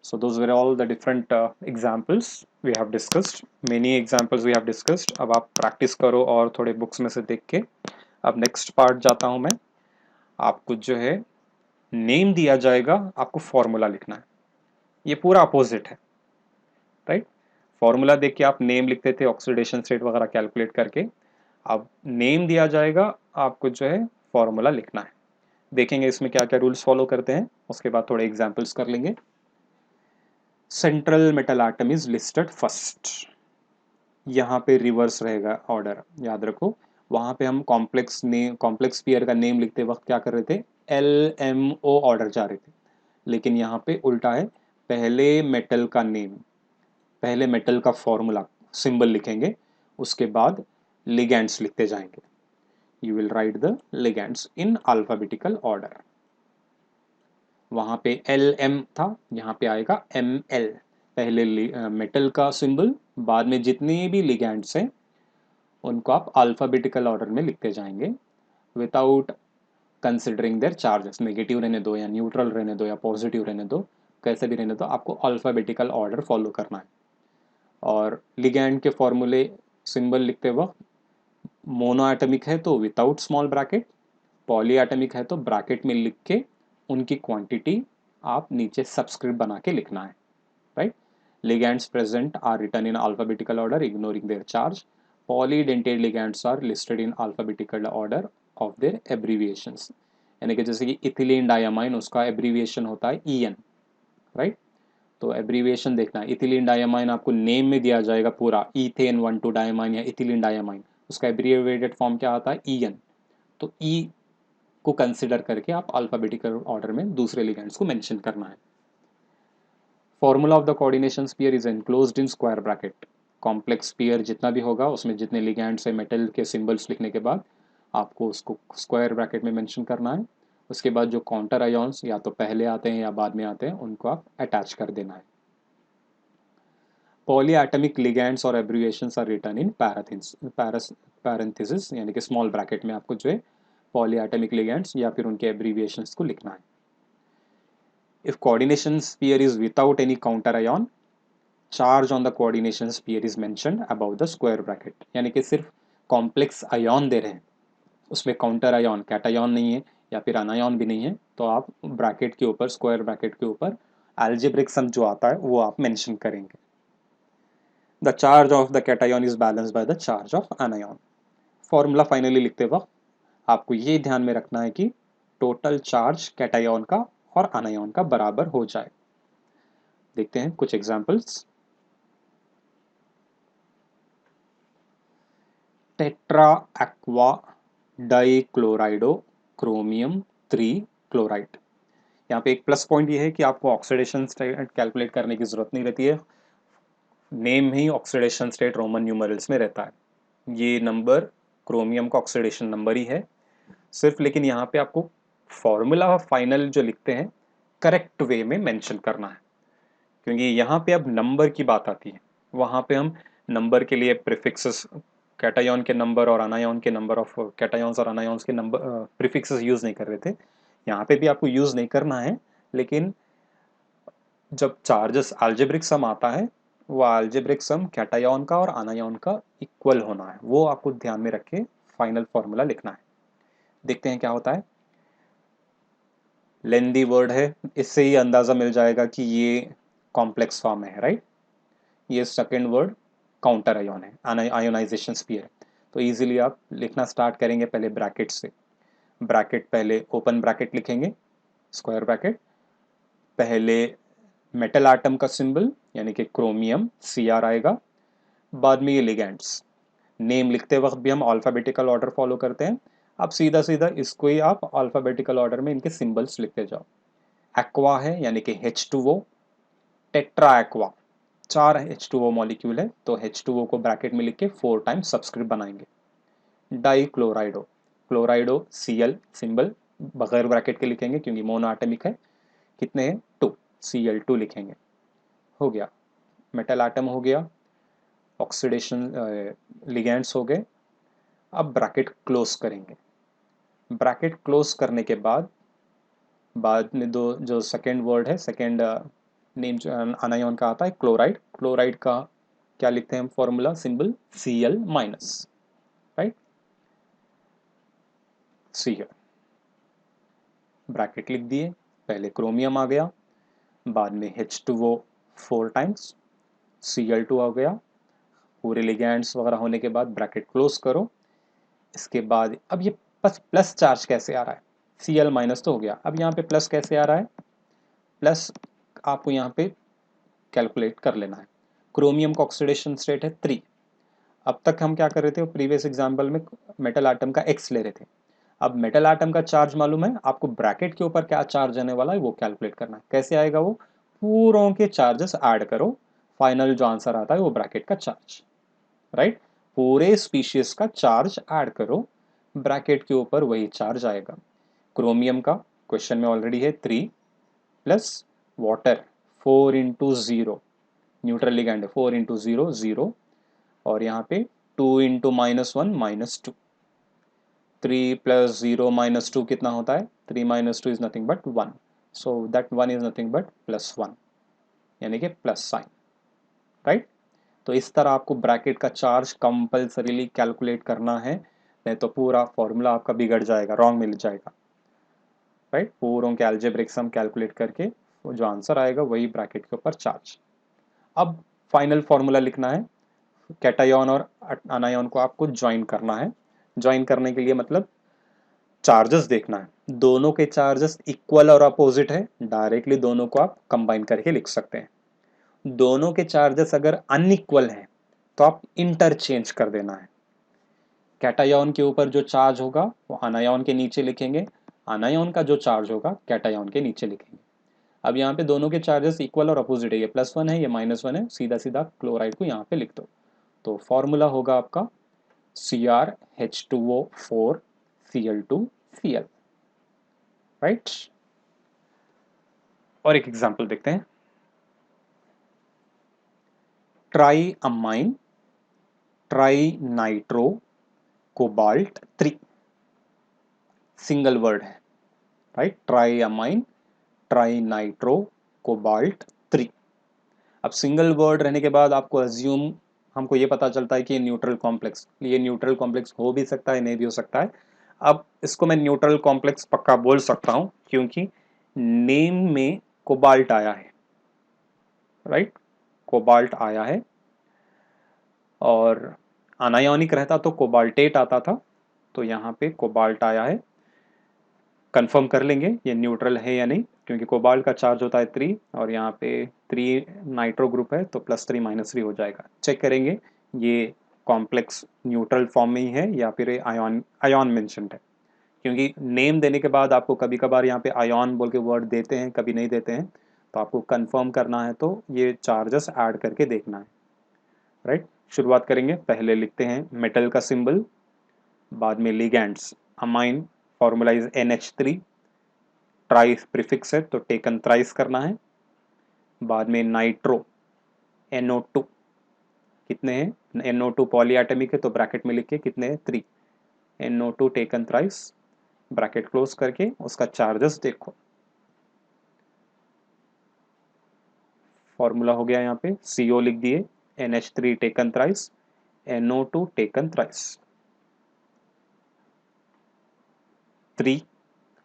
So those were all the different examples we have discussed. Many examples we have discussed. अब आप practice करो और थोड़े books में से देख के। अब next part जाता हूँ मैं। आपको जो है name दिया जाएगा, आपको formula लिखना है। ये पूरा opposite है, right? फॉर्मूला देख के आप नेम लिखते थे ऑक्सीडेशन स्टेट वगैरह कैलकुलेट करके। अब नेम दिया जाएगा, आपको जो है फॉर्मूला लिखना है। देखेंगे इसमें क्या क्या रूल्स फॉलो करते हैं, उसके बाद थोड़े एग्जांपल्स कर लेंगे। Central metal atom is listed first, यहाँ पे रिवर्स रहेगा ऑर्डर, याद रखो। वहां पे हम कॉम्प्लेक्स पेयर का नेम लिखते वक्त क्या कर रहे थे? LMO ऑर्डर जा रहे थे, लेकिन यहाँ पे उल्टा है। पहले मेटल का नेम, पहले मेटल का फॉर्मूला सिंबल लिखेंगे, उसके बाद लिगेंड्स लिखते जाएंगे। You will write the ligands in alphabetical order. वहां पे LM था, यहाँ पे आएगा ML। पहले मेटल का सिंबल, बाद में जितने भी लिगेंड्स हैं उनको आप अल्फाबेटिकल ऑर्डर में लिखते जाएंगे, without considering there charges. Negative रहने दो या न्यूट्रल रहने दो या पॉजिटिव रहने दो, कैसे भी रहने दो, आपको अल्फाबेटिकल ऑर्डर फॉलो करना है। और लिगैंड के फॉर्मूले सिंबल लिखते वक्त मोनो एटमिक है तो without small bracket, poly atomic है तो ब्रैकेट में लिख के उनकी क्वांटिटी आप नीचे सबस्क्रिप्ट बना के लिखना है, right. Ligands present are written in alphabetical order ignoring their charge. Polydentate ligands are listed in alphabetical order of their abbreviations. यानी कि जैसे कि इथिलीन डायमाइन, उसका एब्रीविएशन होता है EN, राइट। तो एब्रीविएशन देखना है। इथिलीन डायमाइन आपको नेम में दिया जाएगा पूरा, ईथेन 1,2 डायमाइन या इथिलीन डायमाइन, उसका एब्रीविएटेड फॉर्म क्या आता है? EN। तो E को कंसिडर करके आप अल्फाबेटिकल ऑर्डर में दूसरे लिगेंड्स को मेंशन करना है। Formula of the coordination sphere is enclosed in square bracket. Complex sphere जितना भी होगा उसमें जितने लिगेंड्स है, मेटल के सिंबल्स लिखने के बाद आपको उसको स्क्वायर ब्रैकेट में मेंशन करना है। उसके बाद जो काउंटर आयोन्स या तो पहले आते हैं या बाद में आते हैं उनको आप अटैच कर देना है। पॉलीएटमिक लिगेंड्स और abbreviations are written in parenthesis, यानी कि स्मॉल ब्रैकेट में आपको जो है पॉलीएटमिक लिगेंड्स या फिर उनके एब्रिविएशंस को लिखना है। If coordination sphere is without any counter ion, charge on the coordination sphere is mentioned about the square bracket. यानी कि सिर्फ कॉम्प्लेक्स आयन दे रहे हैं, उसमें काउंटर आयन कैटायन नहीं है या फिर अनायन भी नहीं है, तो आप ब्रैकेट के ऊपर, स्क्वायर ब्रैकेट के ऊपर अलजेब्रिक सम जो आता है वो आप मेंशन करेंगे। The charge of the cation is balanced by the charge of अनायन। Formula finally लिखते वक्त आपको ये ध्यान में रखना है कि टोटल चार्ज कैटायन का और अनायन का बराबर हो जाए। देखते हैं कुछ examples. Tetra aqua dichlorido chromium 3 chloride. यहाँ पे एक प्लस पॉइंट ये है कि आपको ऑक्सीडेशन स्टेट कैलकुलेट करने की जरूरत नहीं रहती है, नेम ही ऑक्सीडेशन स्टेट रोमन न्यूमरल्स में रहता है। ये नंबर क्रोमियम का ऑक्सीडेशन नंबर ही है सिर्फ, लेकिन यहाँ पे आपको फॉर्मूला फाइनल जो लिखते हैं करेक्ट वे में मेंशन करना है, क्योंकि यहाँ पे अब नंबर की बात आती है। वहाँ पे हम नंबर के लिए प्रीफिक्सेस, कैटायन के नंबर और अनायन के नंबर ऑफ कैटायंस और अनायंस के नंबर प्रीफिक्सेस यूज नहीं कर रहे थे। यहाँ पे भी आपको यूज नहीं करना है, लेकिन जब चार्जेस अलजेब्रिक सम आता है, वो अलजेब्रिक सम कैटायन का और अनायन का इक्वल होना है, वो आपको ध्यान में रख के फाइनल फॉर्मूला लिखना है। देखते हैं क्या होता है। लेंदी वर्ड है, इससे ही अंदाजा मिल जाएगा कि ये कॉम्प्लेक्स फॉर्म है, राइट। ये सेकेंड वर्ड काउंटर आयोन है, आयोनाइजेशन स्पीयर है। तो इजीली आप लिखना स्टार्ट करेंगे पहले ब्रैकेट से। ब्रैकेट पहले ओपन ब्रैकेट लिखेंगे, स्क्वायर ब्रैकेट, पहले मेटल आटम का सिंबल यानी कि क्रोमियम Cr आएगा, बाद में ये लिगेंड्स। नेम लिखते वक्त भी हम अल्फाबेटिकल ऑर्डर फॉलो करते हैं, आप सीधा सीधा इसको ही आप अल्फाबेटिकल ऑर्डर में इनके सिंबल्स लिखते जाओ। एक्वा है यानी कि H2O, tetra aqua, 4 H2O molecule है, तो H2O को ब्रैकेट में लिख के 4 टाइम्स सबस्क्रिप्ट बनाएंगे। डाई क्लोराइडो, क्लोराइडो Cl सिंबल बगैर ब्रैकेट के लिखेंगे क्योंकि मोनोएटमिक है। कितने हैं? 2, Cl2 लिखेंगे। हो गया, मेटल आटम हो गया, ऑक्सीडेशन लिगेंड्स हो गए। अब ब्रैकेट क्लोज करेंगे। ब्रैकेट क्लोज करने के बाद में दो जो सेकेंड वर्ड है, सेकेंड नेम जो अनायन का आता है क्लोराइड, क्लोराइड का क्या लिखते हैं हम formula symbol Cl minus, right. Cl bracket लिख दिए, पहले क्रोमियम आ गया, बाद में H2O 4 टाइम्स, Cl2 आ गया, पूरे लिगेंड्स वगैरह होने के बाद ब्रैकेट क्लोज करो। इसके बाद अब ये प्लस चार्ज कैसे आ रहा है? Cl माइनस तो हो गया, अब यहाँ पे प्लस कैसे आ रहा है? प्लस आपको यहाँ पे कैलकुलेट कर लेना है। क्रोमियम का ऑक्सीडेशन स्टेट है 3। अब तक हम क्या कर रहे थे, प्रीवियस एग्जाम्पल में मेटल आटम का X ले रहे थे। अब मेटल आटम का चार्ज मालूम है आपको, ब्रैकेट के ऊपर क्या चार्ज आने वाला है वो कैलकुलेट करना है। कैसे आएगा वो? पूरों के चार्जेस ऐड करो, फाइनल जो आंसर आता है वो ब्रैकेट का चार्ज, राइट। पूरे स्पीशीज का चार्ज ऐड करो, ब्रैकेट के ऊपर वही चार्ज आएगा। क्रोमियम का क्वेश्चन में ऑलरेडी है 3 plus water 4 into 0, neutral ligand है, 4 इंटू 0 0, और यहाँ पे 2 इंटू -1 -2, 3 प्लस 0 -2 कितना होता है? 3 -2 is nothing but 1, so that 1 is nothing but +1, यानी कि प्लस साइन, राइट। तो इस तरह आपको ब्रैकेट का चार्ज कंपल्सरीली कैलकुलेट करना है, नहीं तो पूरा फॉर्मूला आपका बिगड़ जाएगा, रॉन्ग मिल जाएगा, राइट। पूरों के अलजेब्रिक सम कैलकुलेट करके वो जो आंसर आएगा वही ब्रैकेट के ऊपर चार्ज। अब फाइनल फॉर्मूला लिखना है, कैटायन और अनायन को आपको ज्वाइन करना है। ज्वाइन करने के लिए मतलब चार्जेस देखना है, दोनों के चार्जेस इक्वल और अपोजिट है, डायरेक्टली दोनों को आप कंबाइन करके लिख सकते हैं। दोनों के चार्जेस अगर अनइक्वल हैं तो आप इंटरचेंज कर देना है। कैटायन के ऊपर जो चार्ज होगा वो अनायन के नीचे लिखेंगे, अनायन का जो चार्ज होगा कैटायन के नीचे लिखेंगे। अब यहाँ पे दोनों के चार्जेस इक्वल और अपोजिट है, ये +1 है, ये -1 है, सीधा सीधा क्लोराइड को यहाँ पे लिख दो। तो फॉर्मूला होगा आपका CrH2O4 Cl2Cl, राइट। और एक एग्जांपल देखते हैं, tri ammine tri nitro cobalt 3, single word है, right. Tri ammine tri nitro cobalt 3। अब सिंगल वर्ड रहने के बाद आपको अज्यूम, हमको ये पता चलता है कि ये न्यूट्रल कॉम्प्लेक्स, ये न्यूट्रल कॉम्प्लेक्स हो भी सकता है, नहीं भी हो सकता है। अब इसको मैं न्यूट्रल कॉम्प्लेक्स पक्का बोल सकता हूं क्योंकि नेम में कोबाल्ट आया है, राइट। कोबाल्ट आया है, और अनायोनिक रहता तो कोबाल्टेट आता था, तो यहाँ पे कोबाल्ट आया है। कंफर्म कर लेंगे ये न्यूट्रल है या नहीं, क्योंकि कोबाल्ट का चार्ज होता है 3 और यहाँ पे 3 नाइट्रो ग्रुप है, तो +3 -3 हो जाएगा। चेक करेंगे ये कॉम्प्लेक्स न्यूट्रल फॉर्म में ही है या फिर आयन आयन मेंशन्ड है, क्योंकि नेम देने के बाद आपको कभी कभार यहाँ पे आयन बोल के वर्ड देते हैं, कभी नहीं देते हैं, तो आपको कंफर्म करना है तो ये चार्जेस ऐड करके देखना है, राइट। शुरुआत करेंगे, पहले लिखते हैं मेटल का सिंबल बाद में ligands, amine formula is NH3, try prefix है तो टेकन थ्राइस करना है। बाद में नाइट्रो NO2, कितने हैं, NO2 पॉलीएटमिक है तो ब्रैकेट में लिख के कितने हैं 3, NO2 taken thrice, bracket close करके उसका चार्जेस देखो। फॉर्मूला हो गया यहाँ पे, CO लिख दिए, NH3 taken thrice, NO2 taken thrice, 3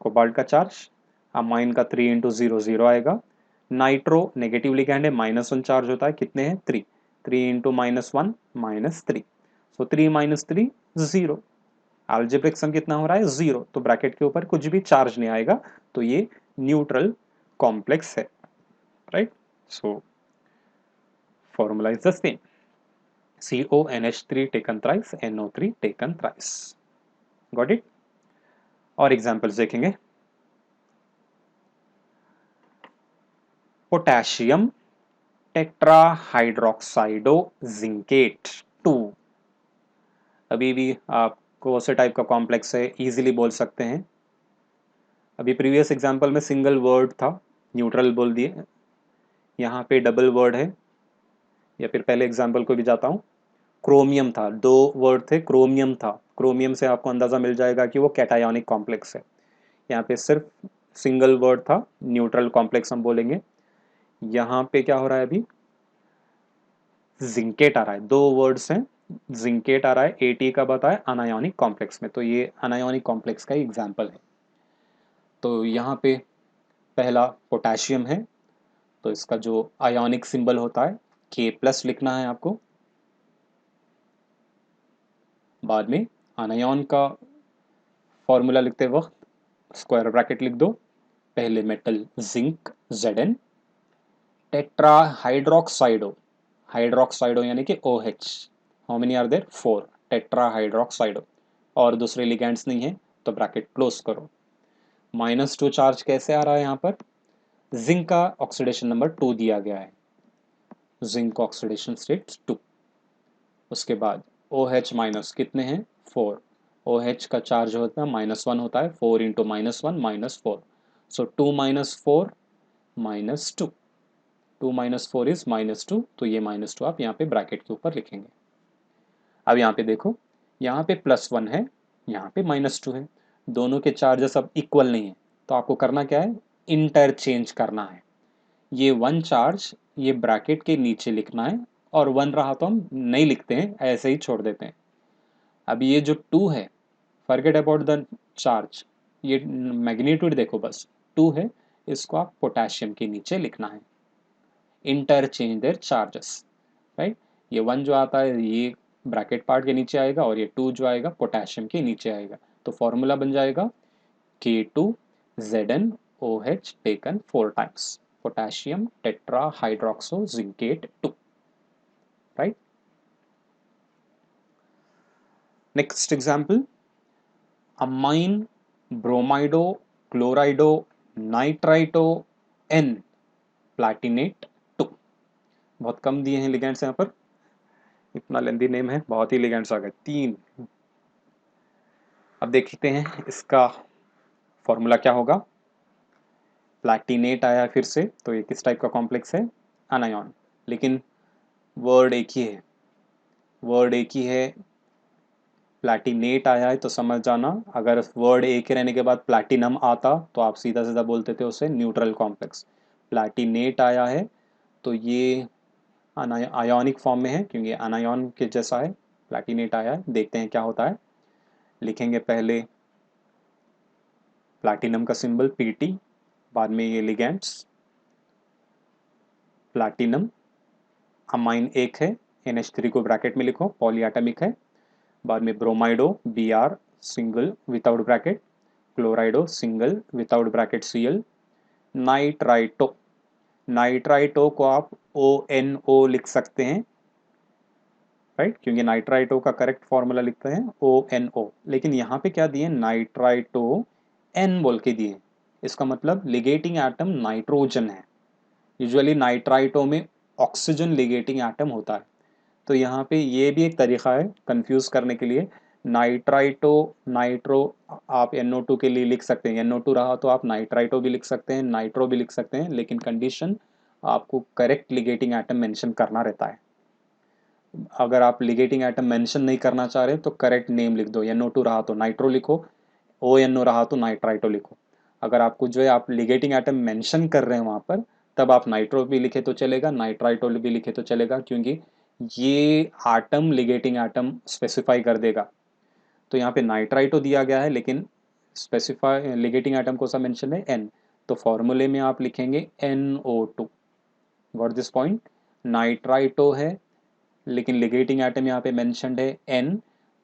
cobalt का चार्ज, अमाइन का 3 इंटू 0 0 आएगा। नाइट्रो नेगेटिव लिगैंड है, -1 चार्ज होता है, कितने हैं 3, 3 इंटू -1 -3, सो 3 - 3 0, अलजेब्रिक सम कितना हो रहा है 0, तो ब्रैकेट के ऊपर कुछ भी चार्ज नहीं आएगा, तो ये न्यूट्रल कॉम्प्लेक्स है, right. So formula is the same, CONH3 taken thrice, NO3 taken thrice. Got it? और एग्जाम्पल्स देखेंगे। पोटेशियम टेट्राहाइड्रोक्साइडो जिंकेट 2, अभी भी आपको उसे टाइप का कॉम्प्लेक्स है, इजीली बोल सकते हैं। अभी प्रीवियस एग्जाम्पल में सिंगल वर्ड था, न्यूट्रल बोल दिए, यहाँ पे डबल वर्ड है। या फिर पहले एग्जाम्पल को भी जाता हूँ, क्रोमियम था, 2 वर्ड थे, क्रोमियम था, क्रोमियम से आपको अंदाजा मिल जाएगा कि वो कैटायोनिक कॉम्प्लेक्स है। यहाँ पे सिर्फ सिंगल वर्ड था, न्यूट्रल कॉम्प्लेक्स हम बोलेंगे। यहाँ पे क्या हो रहा है, अभी जिंकेट आ रहा है, 2 वर्ड्स हैं, जिंकेट आ रहा है, AT का बताया अनायोनिक कॉम्प्लेक्स में, तो ये अनायोनिक कॉम्प्लेक्स का एग्जाम्पल है। तो यहाँ पे पहला पोटेशियम है, तो इसका जो आयोनिक सिंबल होता है K+ लिखना है आपको। बाद में अनायोन का फॉर्मूला लिखते वक्त स्क्वायर ब्रैकेट लिख दो, पहले metal zinc Zn, tetra hydroxido, hydroxido यानी कि OH, how many are there 4, tetra hydroxido, और दूसरे लिगैंड्स नहीं है तो ब्रैकेट क्लोज करो। -2 चार्ज कैसे आ रहा है, यहाँ पर जिंक का ऑक्सीडेशन नंबर 2 दिया गया है, जिंक ऑक्सीडेशन स्टेट 2। उसके बाद OH माइनस कितने हैं 4, OH का चार्ज होता है -1 होता है, 4 इंटू -1 -4, सो 2 - 4 -2, 2 - 4 इज -2, तो ये -2 आप यहाँ पे ब्रैकेट के ऊपर लिखेंगे। अब यहाँ पे देखो, यहाँ पे +1 है, यहाँ पे -2 है, दोनों के चार्जेस अब इक्वल नहीं है, तो आपको करना क्या है, इंटरचेंज करना है। ये 1 चार्ज ये ब्रैकेट के नीचे लिखना है, और 1 रहा तो हम नहीं लिखते हैं, ऐसे ही छोड़ देते हैं। अब ये जो 2 है, फॉरगेट अबाउट द चार्ज, ये मैग्नीट्यूड देखो बस 2 है, इसको आप पोटेशियम के नीचे लिखना है, इंटरचेंज देयर चार्जेस, राइट। ये 1 जो आता है ये ब्रैकेट पार्ट के नीचे आएगा, और ये 2 जो आएगा पोटेशियम के नीचे आएगा, तो फॉर्मूला बन जाएगा K2ZnOH taken 4 times, potassium tetra hydroxo zincate 2, right. Next example, ammine bromido chlorido nitrito N platinate 2, बहुत कम दिए हैं लिगेंड्स यहाँ पर, इतना लेंदी नेम है, बहुत ही लिगेंड्स आ गए 3। अब देखते हैं इसका फॉर्मूला क्या होगा, प्लैटिनेट आया फिर से, तो ये किस टाइप का कॉम्प्लेक्स है, अनायन, लेकिन वर्ड एक ही है, वर्ड एक ही है, प्लैटिनेट आया है तो समझ जाना, अगर वर्ड एक ही रहने के बाद प्लैटिनम आता तो आप सीधा सीधा बोलते थे उसे न्यूट्रल कॉम्प्लेक्स। प्लैटिनेट आया है तो ये आयोनिक फॉर्म में है, क्योंकि अनायन के जैसा है, प्लैटिनेट आया है, देखते हैं क्या होता है। लिखेंगे पहले प्लैटिनम का सिंबल Pt, बाद में ये लिगेंड्स, प्लैटिनम अमाइन एक है, NH3 को ब्रैकेट में लिखो, पॉलीएटमिक है, बाद में bromido Br single without bracket, chlorido single without bracket Cl, nitrito, nitrito को आप ONO लिख सकते हैं, राइट, क्योंकि नाइट्राइटो का करेक्ट फॉर्मूला लिखते हैं ONO, लेकिन यहाँ पे क्या दिए, नाइट्राइटो N बोल के दिए, इसका मतलब लिगेटिंग एटम नाइट्रोजन है, यूजुअली नाइट्राइटो में ऑक्सीजन लिगेटिंग एटम होता है, तो यहाँ पे ये भी एक तरीका है कंफ्यूज करने के लिए, नाइट्राइटो, नाइट्रो आप NO2 के लिए लिख सकते हैं, NO2 रहा तो आप नाइट्राइटो भी लिख सकते हैं, नाइट्रो भी लिख सकते हैं, लेकिन कंडीशन आपको करेक्ट लिगेटिंग एटम मेंशन करना रहता है। अगर आप लिगेटिंग एटम मेंशन नहीं करना चाह रहे तो करेक्ट नेम लिख दो, NO2 रहा तो नाइट्रो लिखो, ONO रहा तो नाइट्राइटो लिखो। अगर आपको जो है आप लिगेटिंग एटम मेंशन कर रहे हैं वहां पर, तब आप नाइट्रो भी लिखे तो चलेगा, नाइट्राइटो भी लिखे तो चलेगा, क्योंकि ये एटम लिगेटिंग एटम स्पेसिफाई कर देगा। तो यहाँ पे नाइट्राइटो दिया गया है, लेकिन स्पेसिफाई लिगेटिंग एटम को सा मेंशन है N, तो फॉर्मूले में आप लिखेंगे NO2। Got this point? Nitrito है लेकिन लिगेटिंग एटम यहाँ पे मेंशनड है N,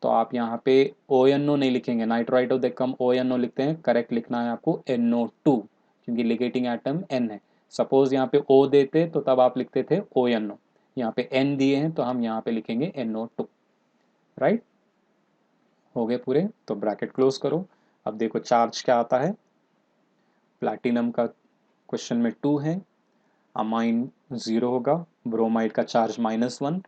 तो आप यहाँ पे ONO नहीं लिखेंगे, नाइट्राइटो देखकर हम ONO लिखते हैं, करेक्ट लिखना है आपको NO2, क्योंकि लिगेटिंग एटम N है। सपोज यहाँ पे O देते तो तब आप लिखते थे ONO, यहाँ पे N दिए हैं तो हम यहाँ पे लिखेंगे NO2। राइट, हो गए पूरे, तो ब्रैकेट क्लोज करो। अब देखो चार्ज क्या आता है। प्लैटिनम का क्वेश्चन में 2 है, अमाइन 0 होगा, ब्रोमाइड का चार्ज -1,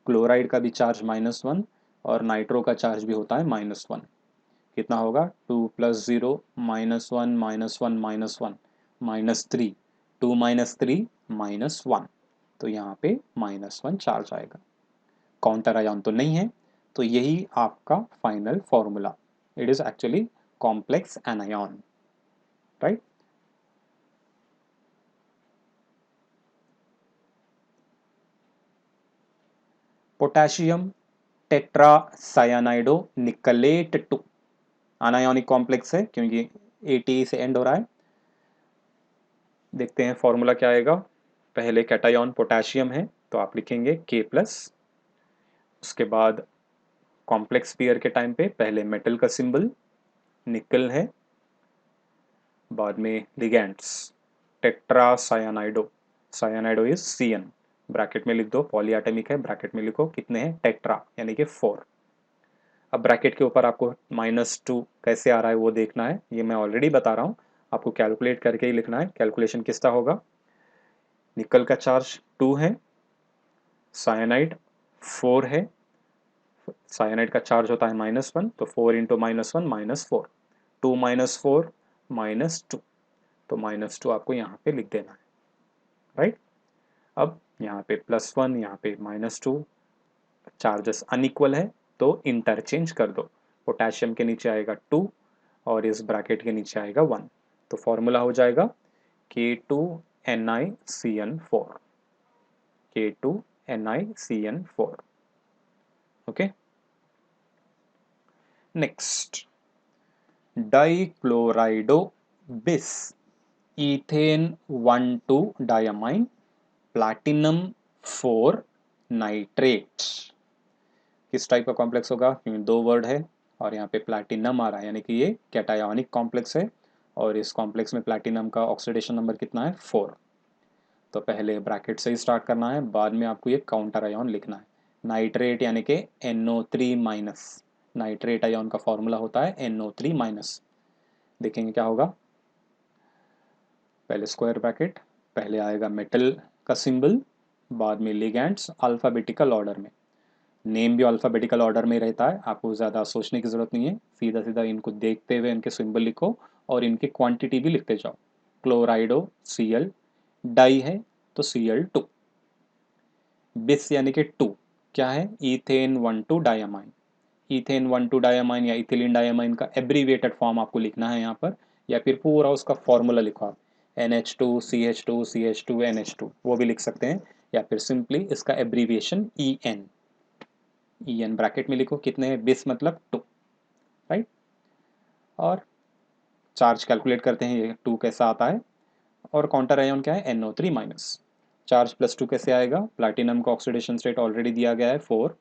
क्लोराइड का भी चार्ज -1 और नाइट्रो का चार्ज भी होता है -1। कितना होगा? 2 + 0 -1 -1 -1 -3, 2 - 3 -1, तो यहाँ पे -1 चार्ज आएगा। काउंटर आयन तो नहीं है, तो यही आपका final formula. It is actually complex anion. Right, potassium tetracyanido nickelate 2 anionic complex है, क्योंकि ATE से एंड हो रहा है। देखते हैं फॉर्मूला क्या आएगा। पहले कैटायन पोटेशियम है तो आप लिखेंगे K+, उसके बाद कॉम्प्लेक्स पेयर के टाइम पे पहले मेटल का सिंबल निकल है, बाद में लिगेंड्स टेट्रासायानाइडो, सायानाइडो इज CN, ब्रैकेट में लिख दो, पॉलीएटॉमिक है, ब्रैकेट में लिखो कितने हैं, टेट्रा यानी कि 4। अब ब्रैकेट के ऊपर आपको -2 कैसे आ रहा है वो देखना है, ये मैं ऑलरेडी बता रहा हूँ, आपको कैलकुलेट करके ही लिखना है। कैलकुलेशन किसका होगा? निकल का चार्ज 2 है, साइनाइड 4 है, साइनाइड का चार्ज होता है -1, तो 4 × -1 -4, 2 - 4 -2, तो -2 आपको यहाँ पे लिख देना है। राइट, अब यहाँ पे +1, यहाँ पे -2, चार्जेस अनइक्वल है तो इंटरचेंज कर दो, पोटेशियम के नीचे आएगा 2 और इस ब्रैकेट के नीचे आएगा 1, तो फॉर्मूला हो जाएगा K2NiCN4, K2NiCN4। ओके, नेक्स्ट, डाइक्लोराइडो बिस इथेन 1,2 डायमाइन प्लैटिनम 4 नाइट्रेट। किस टाइप का कॉम्प्लेक्स होगा? क्योंकि 2 वर्ड है और यहाँ पे प्लैटिनम आ रहा है, यानी कि ये कैटायोनिक कॉम्प्लेक्स है, और इस कॉम्प्लेक्स में प्लैटिनम का ऑक्सीडेशन नंबर कितना है? 4। तो पहले ब्रैकेट से ही स्टार्ट करना है, बाद में आपको ये काउंटर आयन लिखना है। नाइट्रेट यानी कि NO3-, नाइट्रेट आयन का फॉर्मूला होता है NO3-। देखेंगे क्या होगा। पहले स्क्वायर ब्रैकेट, पहले आएगा मेटल का सिंबल, बाद में लिगेंड्स अल्फ़ाबेटिकल ऑर्डर में, नेम भी अल्फ़ाबेटिकल ऑर्डर में रहता है, आपको ज़्यादा सोचने की ज़रूरत नहीं है, सीधा सीधा इनको देखते हुए इनके सिंबल लिखो और इनकी क्वांटिटी भी लिखते जाओ। क्लोराइडो Cl, डाई है तो Cl2, बिस यानी कि 2 क्या है? इथेन 1,2 डायमाइन, इथेन 1,2 डायमाइन या इथिलीन डायमाइन का एब्रीवेटेड फॉर्म आपको लिखना है यहाँ पर, या फिर पूरा उसका फॉर्मूला लिखो आप, NH2 CH2 CH2 NH2 वो भी लिख सकते हैं, या फिर सिंपली इसका एब्रीविएशन EN ब्रैकेट में लिखो, कितने हैं? बिस मतलब 2। राइट, और चार्ज कैलकुलेट करते हैं, ये 2 कैसा आता है, और काउंटर आयन क्या है? NO3-। चार्ज +2 कैसे आएगा? प्लैटिनम का ऑक्सीडेशन स्टेट ऑलरेडी दिया गया है 4,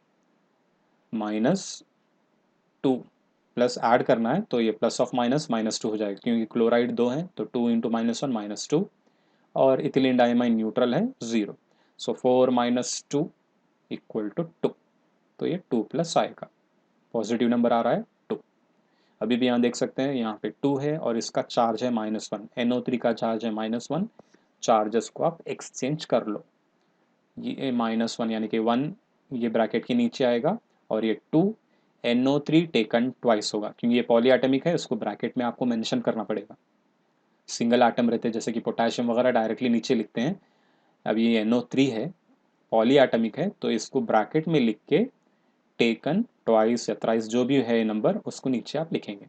-2 प्लस ऐड करना है, तो ये प्लस ऑफ माइनस -2 हो जाएगा, क्योंकि क्लोराइड 2 है तो 2 × -1 -2, और इथिलीन डायमाइन न्यूट्रल है 0, सो 4 - 2 = 2, तो ये 2+ आएगा, पॉजिटिव नंबर आ रहा है 2। अभी भी यहाँ देख सकते हैं, यहाँ पे 2 है और इसका चार्ज है -1, NO3 का चार्ज है -1, चार्जेस को आप एक्सचेंज कर लो, ये -1 यानी कि 1 ये ब्रैकेट के नीचे आएगा, और ये 2 NO3 टेकन ट्वाइस होगा, क्योंकि ये पॉली एटमिक है, इसको ब्रैकेट में आपको मेंशन करना पड़ेगा। सिंगल एटम रहते हैं जैसे कि पोटेशियम वगैरह डायरेक्टली नीचे लिखते हैं, अब ये NO3 है, पॉली एटमिक है, तो इसको ब्रैकेट में लिख के टेकन ट्वाइस या थ्राइस जो भी है नंबर उसको नीचे आप लिखेंगे।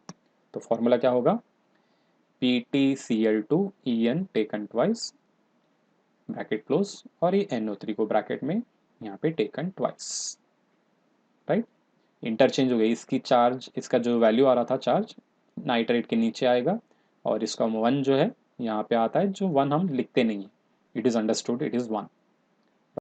तो फॉर्मूला क्या होगा, PtCl2En taken twice bracket close, और ये NO3 को ब्रैकेट में यहाँ पे टेकन ट्वाइस, राइट। इंटरचेंज हो गई, इसकी चार्ज, इसका जो वैल्यू आ रहा था चार्ज नाइट्रेट के नीचे आएगा, और इसका 1 जो है यहाँ पे आता है, जो 1 हम लिखते नहीं है, it is understood it is 1।